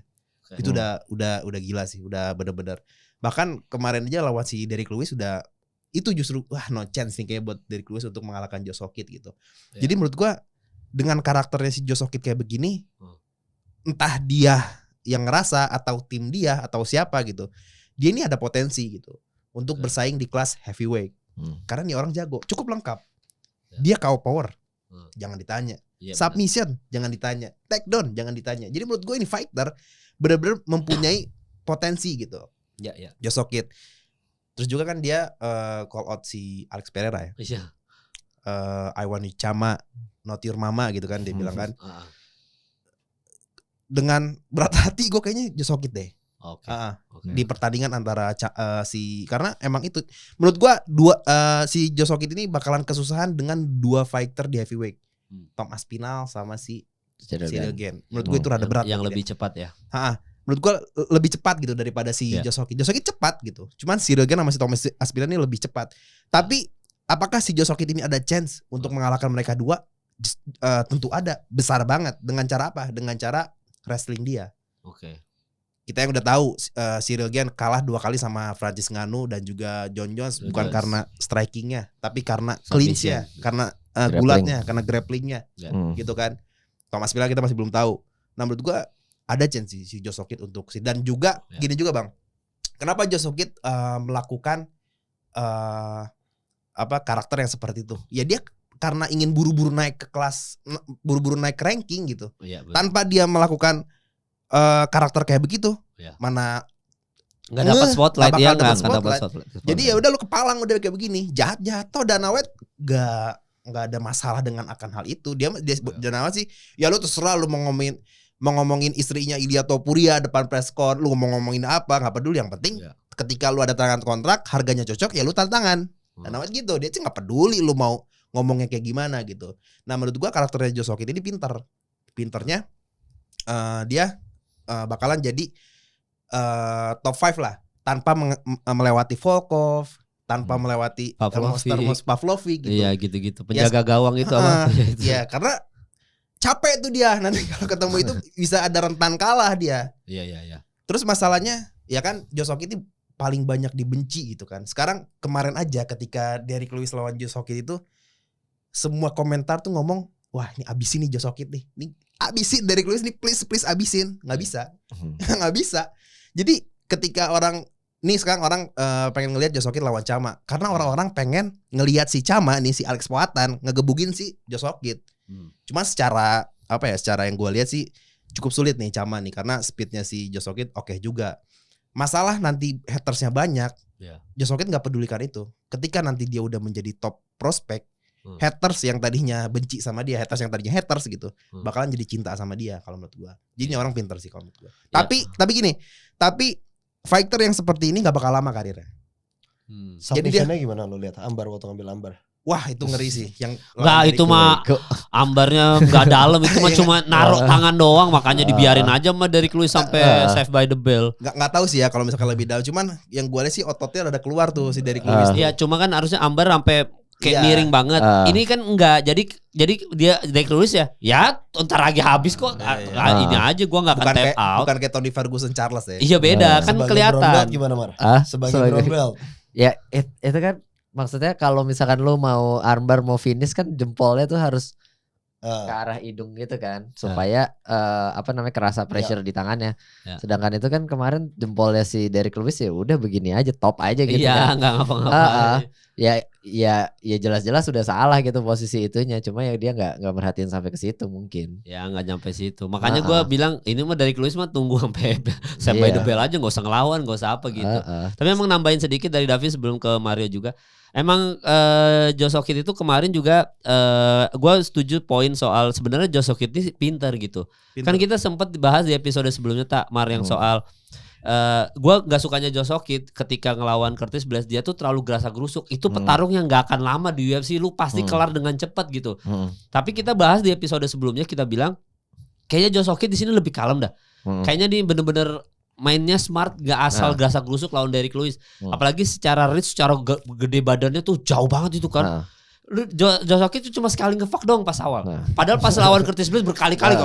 Itu udah gila sih, udah bener-bener. Bahkan kemarin aja lawan si Derrick Lewis itu justru no chance nih kayak buat Derrick Lewis untuk mengalahkan Joe Sockett gitu. Jadi menurut gua dengan karakternya si Joe Sockett kayak begini, entah dia yang ngerasa atau tim dia atau siapa gitu, dia ini ada potensi gitu untuk bersaing di kelas heavyweight. Karena nih orang jago, cukup lengkap. Dia KO power, jangan ditanya. Submission jangan ditanya, takedown jangan ditanya. Jadi menurut gue ini fighter benar-benar mempunyai potensi gitu. Joe Sockett. Terus juga kan dia call out si Alex Pereira ya. Iya. I want you Chama, not your mama gitu kan dia bilang kan. Dengan berat hati gue kayaknya Joe Sockett deh. Di pertandingan antara karena emang itu menurut gue si Joe Sockett ini bakalan kesusahan dengan dua fighter di heavyweight. Tom Aspinall sama si Ciryl Gane. Menurut gue itu rada berat. Yang lebih cepat ya. Menurut gue lebih cepat gitu daripada si Joe Sockett. Joe Sockett cepat gitu. Cuman Ciryl Gane sama si Tom Aspinall ini lebih cepat. Tapi apakah si Joe Sockett ini ada chance untuk mengalahkan mereka dua? Tentu ada. Besar banget. Dengan cara apa? Dengan cara wrestling dia. Kita yang udah tahu Ciryl Gane kalah 2 kali sama Francis Ngannou dan juga John Jones. Bukan karena strikingnya, tapi karena clinch-nya, karena gulatnya, karena grapplingnya gitu kan. Thomas Aspinall kita masih belum tahu. Nah menurut gua ada chance si Joe Sockett untuk dan juga gini juga bang, kenapa Joe Sockett melakukan karakter yang seperti itu? Ya dia karena ingin buru-buru naik ke kelas, buru-buru naik ke ranking gitu. Tanpa dia melakukan karakter kayak begitu, mana nggak dapat spotlight, dia nggak dapat spotlight. Jadi ya udah lu kepalang udah kayak begini, jatuh Dana White nggak ada masalah dengan akan hal itu. Dia Dana White sih, ya lu terserah lu mau ngomongin istrinya Ilya Topuria depan press con, lu mau ngomongin apa nggak peduli, yang penting ketika lu ada tangan kontrak harganya cocok ya lu tanda tangan. Dana White gitu, dia sih nggak peduli lu mau ngomongnya kayak gimana gitu. Nah menurut gua karakternya Joe Sockett ini pinternya dia bakalan jadi top 5 lah, tanpa melewati Volkov, tanpa melewati Pavlovic gitu. Iya gitu-gitu. Penjaga gawang itu apa? Iya, karena capek tuh dia nanti kalau ketemu itu bisa ada rentan kalah dia. Iya. Terus masalahnya ya kan Joe Sockett ini paling banyak dibenci gitu kan. Sekarang kemarin aja ketika Derrick Lewis lawan Joe Sockett itu semua komentar tuh ngomong, wah ini abisin nih Joe Sockett nih. Ini abisin Derrick Lewis nih, please abisin. Nggak bisa. Nggak bisa. Jadi ketika sekarang orang pengen ngelihat Joe Sockett lawan Chama, karena orang-orang pengen ngelihat si Chama nih, si Alex Poatan ngegebugin si Joe Sockett. Cuma secara yang gue lihat sih cukup sulit nih Chama nih, karena speednya si Joe Sockett oke juga. Masalah nanti hatersnya banyak. Joe Sockett nggak pedulikan itu. Ketika nanti dia udah menjadi top prospek, haters yang tadinya benci sama dia, haters yang tadinya haters gitu, bakalan jadi cinta sama dia kalau menurut gue. Jadi ini orang pinter sih kalau menurut gue. Tapi fighter yang seperti ini gak bakal lama karirnya. Jadi dia gimana lo lihat? Ambar waktu ngambil ambar. Wah itu ngeri sih. Yang itu mah ambarnya gak dalam, itu mah cuma naruh tangan doang, makanya dibiarin aja mah dari Lewis sampai save by the bell. Gak tahu sih ya kalau misalkan lebih dalam. Cuman yang gue lihat sih ototnya ada keluar tuh si Derrick Lewis. Iya cuma kan harusnya ambar sampai kayak miring banget. Ini kan enggak. Jadi dia Derrick Lewis ya entar lagi habis kok. Ini aja gue nggak akan tap out. Bukan kayak Tony Ferguson Charles ya. Iya beda kan kelihatan. Gimana Mar? Sebagai brown belt. Ya itu kan maksudnya kalau misalkan lo mau armbar mau finish kan jempolnya tuh harus ke arah hidung gitu kan supaya kerasa pressure di tangannya. Sedangkan itu kan kemarin jempolnya si Derrick Lewis ya udah begini aja top aja gitu kan. Iya nggak ngapa-ngapain. Ya jelas-jelas sudah salah gitu posisi itunya. Cuma ya dia nggak merhatiin sampai ke situ mungkin. Ya nggak nyampe situ. Makanya gue bilang ini mah Derrick Lewis mah tunggu sampai by the bell aja, nggak usah ngelawan, nggak usah apa gitu. Tapi emang nambahin sedikit dari Davi sebelum ke Mario juga. Emang Josh Okitt itu kemarin juga gue setuju poin soal sebenarnya Josh Okitt ini pintar gitu. Kan kita sempat dibahas di episode sebelumnya Mar yang soal gue nggak sukanya Josh Okitt ketika ngelawan Curtis Blades, dia tuh terlalu gerasa gerusuk. Itu petarung yang nggak akan lama di UFC, lu pasti kelar dengan cepat gitu. Tapi kita bahas di episode sebelumnya, kita bilang kayaknya Josh Okitt di sini lebih kalem dah. Kayaknya dia bener-bener mainnya smart, gak asal gerasa gerusuk lawan Derrick Lewis. Apalagi secara reach, secara gede badannya tuh jauh banget itu kan. Josh Okitt itu cuma sekali ngefuck dong pas awal. Padahal pas lawan Curtis Blades berkali-kali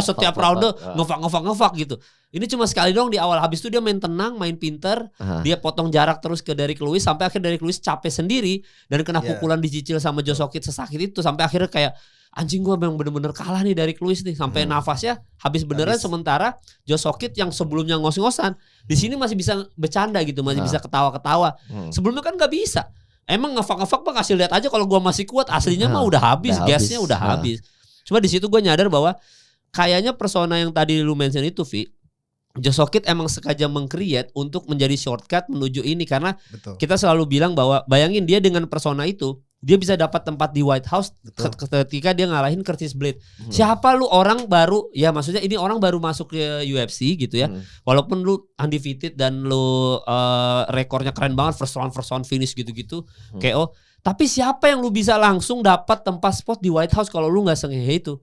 setiap round ngefuck gitu. Ini cuma sekali dong di awal. Habis itu dia main tenang, main pinter. Dia potong jarak terus ke Derrick Lewis sampai akhirnya Derrick Lewis capek sendiri dan kena pukulan dicicil sama Josh Okitt sesakit itu sampai akhirnya kayak anjing gue memang bener-bener kalah nih dari Lewis nih sampai nafasnya habis beneran. Sementara Josh Okitt yang sebelumnya ngos-ngosan di sini masih bisa bercanda gitu, masih bisa ketawa-ketawa. Sebelumnya kan nggak bisa. Emang ngefak bang, kasih lihat aja kalau gue masih kuat, aslinya mah udah habis, gasnya udah habis. Cuma di situ gue nyadar bahwa kayaknya persona yang tadi lu mention itu, Vi, Josh Okitt emang sengaja meng-create untuk menjadi shortcut menuju ini karena kita selalu bilang bahwa bayangin dia dengan persona itu dia bisa dapat tempat di White House ketika dia ngalahin Curtis Blades. Siapa lu orang baru, ya maksudnya ini orang baru masuk ke UFC gitu ya. Walaupun lu undefeated dan lu rekornya keren banget, first round finish gitu-gitu, KO. Tapi siapa yang lu bisa langsung dapat tempat spot di White House kalau lu nggak sengaja itu?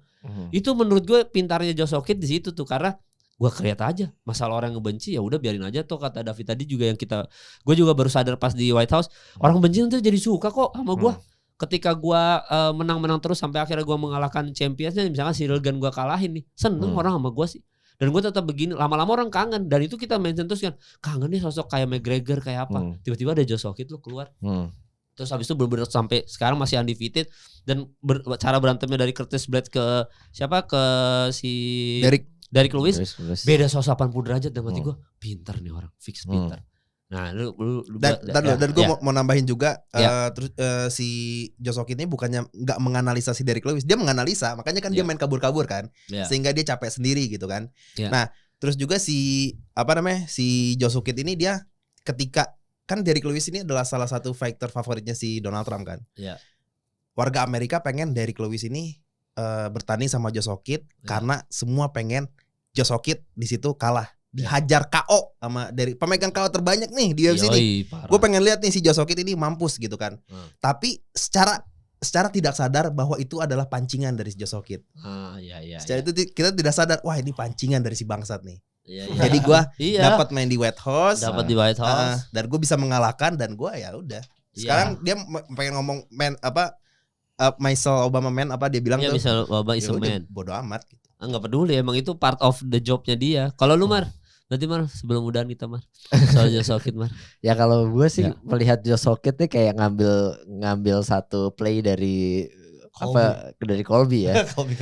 Itu menurut gue pintarnya Josh Okitt di situ tuh, karena gue create aja. Masalah orang yang ngebenci ya udah biarin aja tuh, kata David tadi juga yang gue juga baru sadar pas di White House, orang benci nanti jadi suka kok sama gue. Ketika gue menang-menang terus sampai akhirnya gue mengalahkan championsnya, misalkan Cyril Gane gue kalahin nih, seneng orang sama gue sih. Dan gue tetap begini, lama-lama orang kangen. Dan itu kita mention terus kan, kangen nih sosok kayak McGregor kayak apa. Tiba-tiba ada Josh Okitt lu keluar. Terus habis itu bener-bener sampai sekarang masih undefeated. Dan cara berantemnya dari Curtis Blades ke siapa, ke si Derrick Lewis beda 180 derajat. Dan mati gue, pintar nih orang, fix pintar. Nah, dan gue mau nambahin juga terus si Josh Okitt ini bukannya nggak menganalisa si Derrick Lewis, dia menganalisa, makanya kan dia main kabur-kabur kan, sehingga dia capek sendiri gitu kan. Nah, terus juga si Josh Okitt ini dia ketika kan Derrick Lewis ini adalah salah satu fighter favoritnya si Donald Trump kan. Warga Amerika pengen Derrick Lewis ini bertanding sama Josh Okitt karena semua pengen Josh Okitt di situ kalah. Dihajar KO sama dari pemegang KO terbanyak nih di UFC nih. Gue pengen lihat nih si Josh Okitt ini mampus gitu kan. Tapi secara tidak sadar bahwa itu adalah pancingan dari si Josh Okitt. Secara itu kita tidak sadar, wah ini pancingan dari si bangsat nih. Jadi gue dapat main di White House. Dan gue bisa mengalahkan, dan gue ya udah. Sekarang dia pengen ngomong Michelle Obama man apa dia bilang tuh. Michelle Obama is a man. Bodoh amat gitu. Enggak peduli, emang itu part of the jobnya dia. Kalau lu Mar, berarti Mar sebelum udahan kita Mar, soal Josh Okitt Mar. Ya kalau gue sih melihat Josh Okitt nih kayak ngambil satu play dari dari Colby ya. Colby.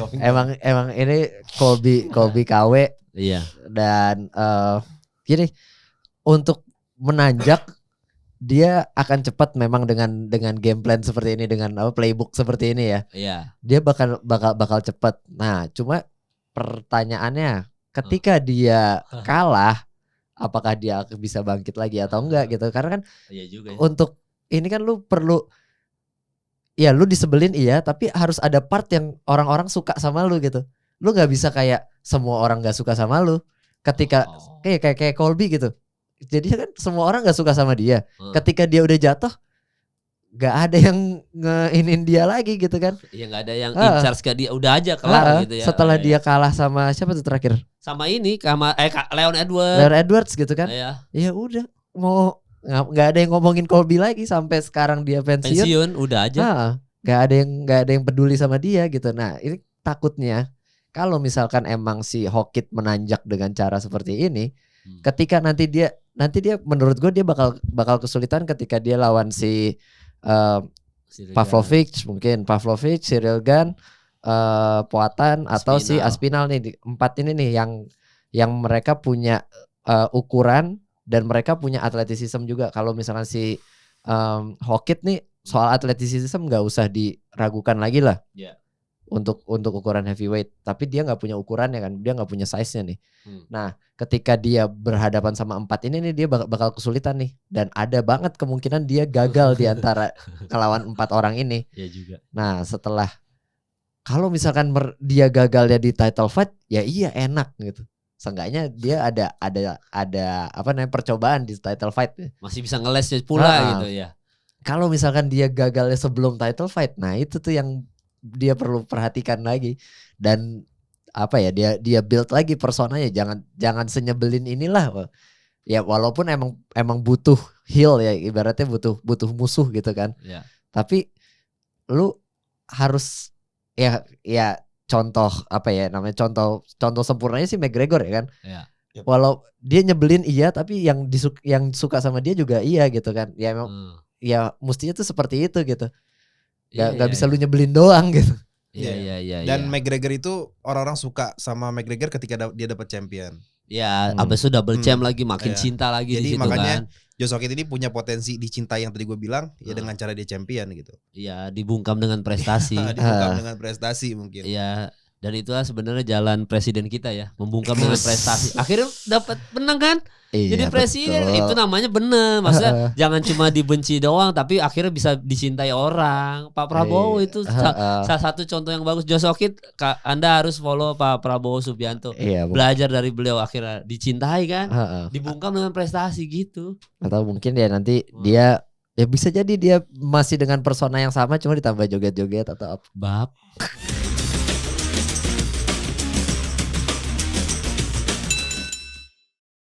Emang ini Colby KW. Iya. Dan gini, untuk menanjak dia akan cepat memang dengan game plan seperti ini, dengan playbook seperti ini ya. Iya. Dia bakal cepat. Nah, cuma pertanyaannya ketika dia kalah, apakah dia bisa bangkit lagi atau enggak gitu. Karena kan untuk ini kan lu perlu, ya lu disebelin tapi harus ada part yang orang-orang suka sama lu gitu. Lu gak bisa kayak semua orang gak suka sama lu. Ketika kayak Colby gitu. Jadi kan semua orang gak suka sama dia. Ketika dia udah jatuh, gak ada yang ngeinin dia lagi gitu kan. Iya, gak ada yang in charge ke dia. Udah aja kelar gitu ya. Setelah dia kalah sama siapa tuh terakhir? Sama ini, sama Leon Edwards. Leon Edwards gitu kan. Ya udah, mau nggak ada yang ngomongin Colby lagi sampai sekarang dia pensiun udah aja. Nggak ada yang peduli sama dia gitu. Nah ini takutnya kalau misalkan emang si Hokit menanjak dengan cara seperti ini, ketika nanti dia menurut gue dia bakal kesulitan ketika dia lawan si Pavlovic, Cyril Gane, Poatan atau si Aspinall nih, 4 ini nih yang mereka punya ukuran dan mereka punya atletisisme juga. Kalau misalkan si Hokit nih soal atletisisme nggak usah diragukan lagi lah. Yeah. Untuk ukuran heavyweight, tapi dia nggak punya ukurannya kan, dia nggak punya size-nya nih. Nah, ketika dia berhadapan sama 4 ini nih dia bakal kesulitan nih, dan ada banget kemungkinan dia gagal di antara ngelawan 4 orang ini. Iya juga. Nah, setelah kalau misalkan dia gagal ya di title fight, ya iya enak gitu. Seenggaknya dia ada apa namanya percobaan di title fight. Masih bisa ngeles pula gitu ya. Kalau misalkan dia gagalnya sebelum title fight, nah itu tuh yang dia perlu perhatikan lagi. Dan apa ya, dia build lagi personanya, jangan senyebelin inilah. Ya walaupun emang butuh heel ya, ibaratnya butuh musuh gitu kan. Yeah. Tapi lu harus ya contoh apa ya namanya, contoh sempurnanya sih McGregor ya kan. Yeah. Yep. Walau dia nyebelin iya, tapi yang suka sama dia juga iya gitu kan. Ya emang ya mestinya tuh seperti itu gitu. Gak bisa lu nyebelin doang gitu. Iya. Dan McGregor itu orang-orang suka sama McGregor ketika dia dapat champion. Ya, abis itu double champ lagi, makin cinta lagi. Jadi di situ makanya kan. Josh Hokit ini punya potensi dicintai yang tadi gue bilang ya dengan cara dia champion gitu. Iya, dibungkam dengan prestasi. Dibungkam dengan prestasi mungkin. Iya. Dan itulah sebenarnya jalan presiden kita ya, membungkam dengan prestasi. Akhirnya dapat menang kan? Iya, jadi presiden betul. Itu namanya bener. Maksudnya jangan cuma dibenci doang, tapi akhirnya bisa dicintai orang. Pak Prabowo itu salah satu contoh yang bagus. Josh Hokit, Anda harus follow Pak Prabowo Subianto. Iya, belajar dari beliau, akhirnya dicintai kan? Dibungkam dengan prestasi gitu. Atau mungkin ya nanti dia ya bisa jadi dia masih dengan persona yang sama, cuma ditambah joget-joget atau apa. Bab.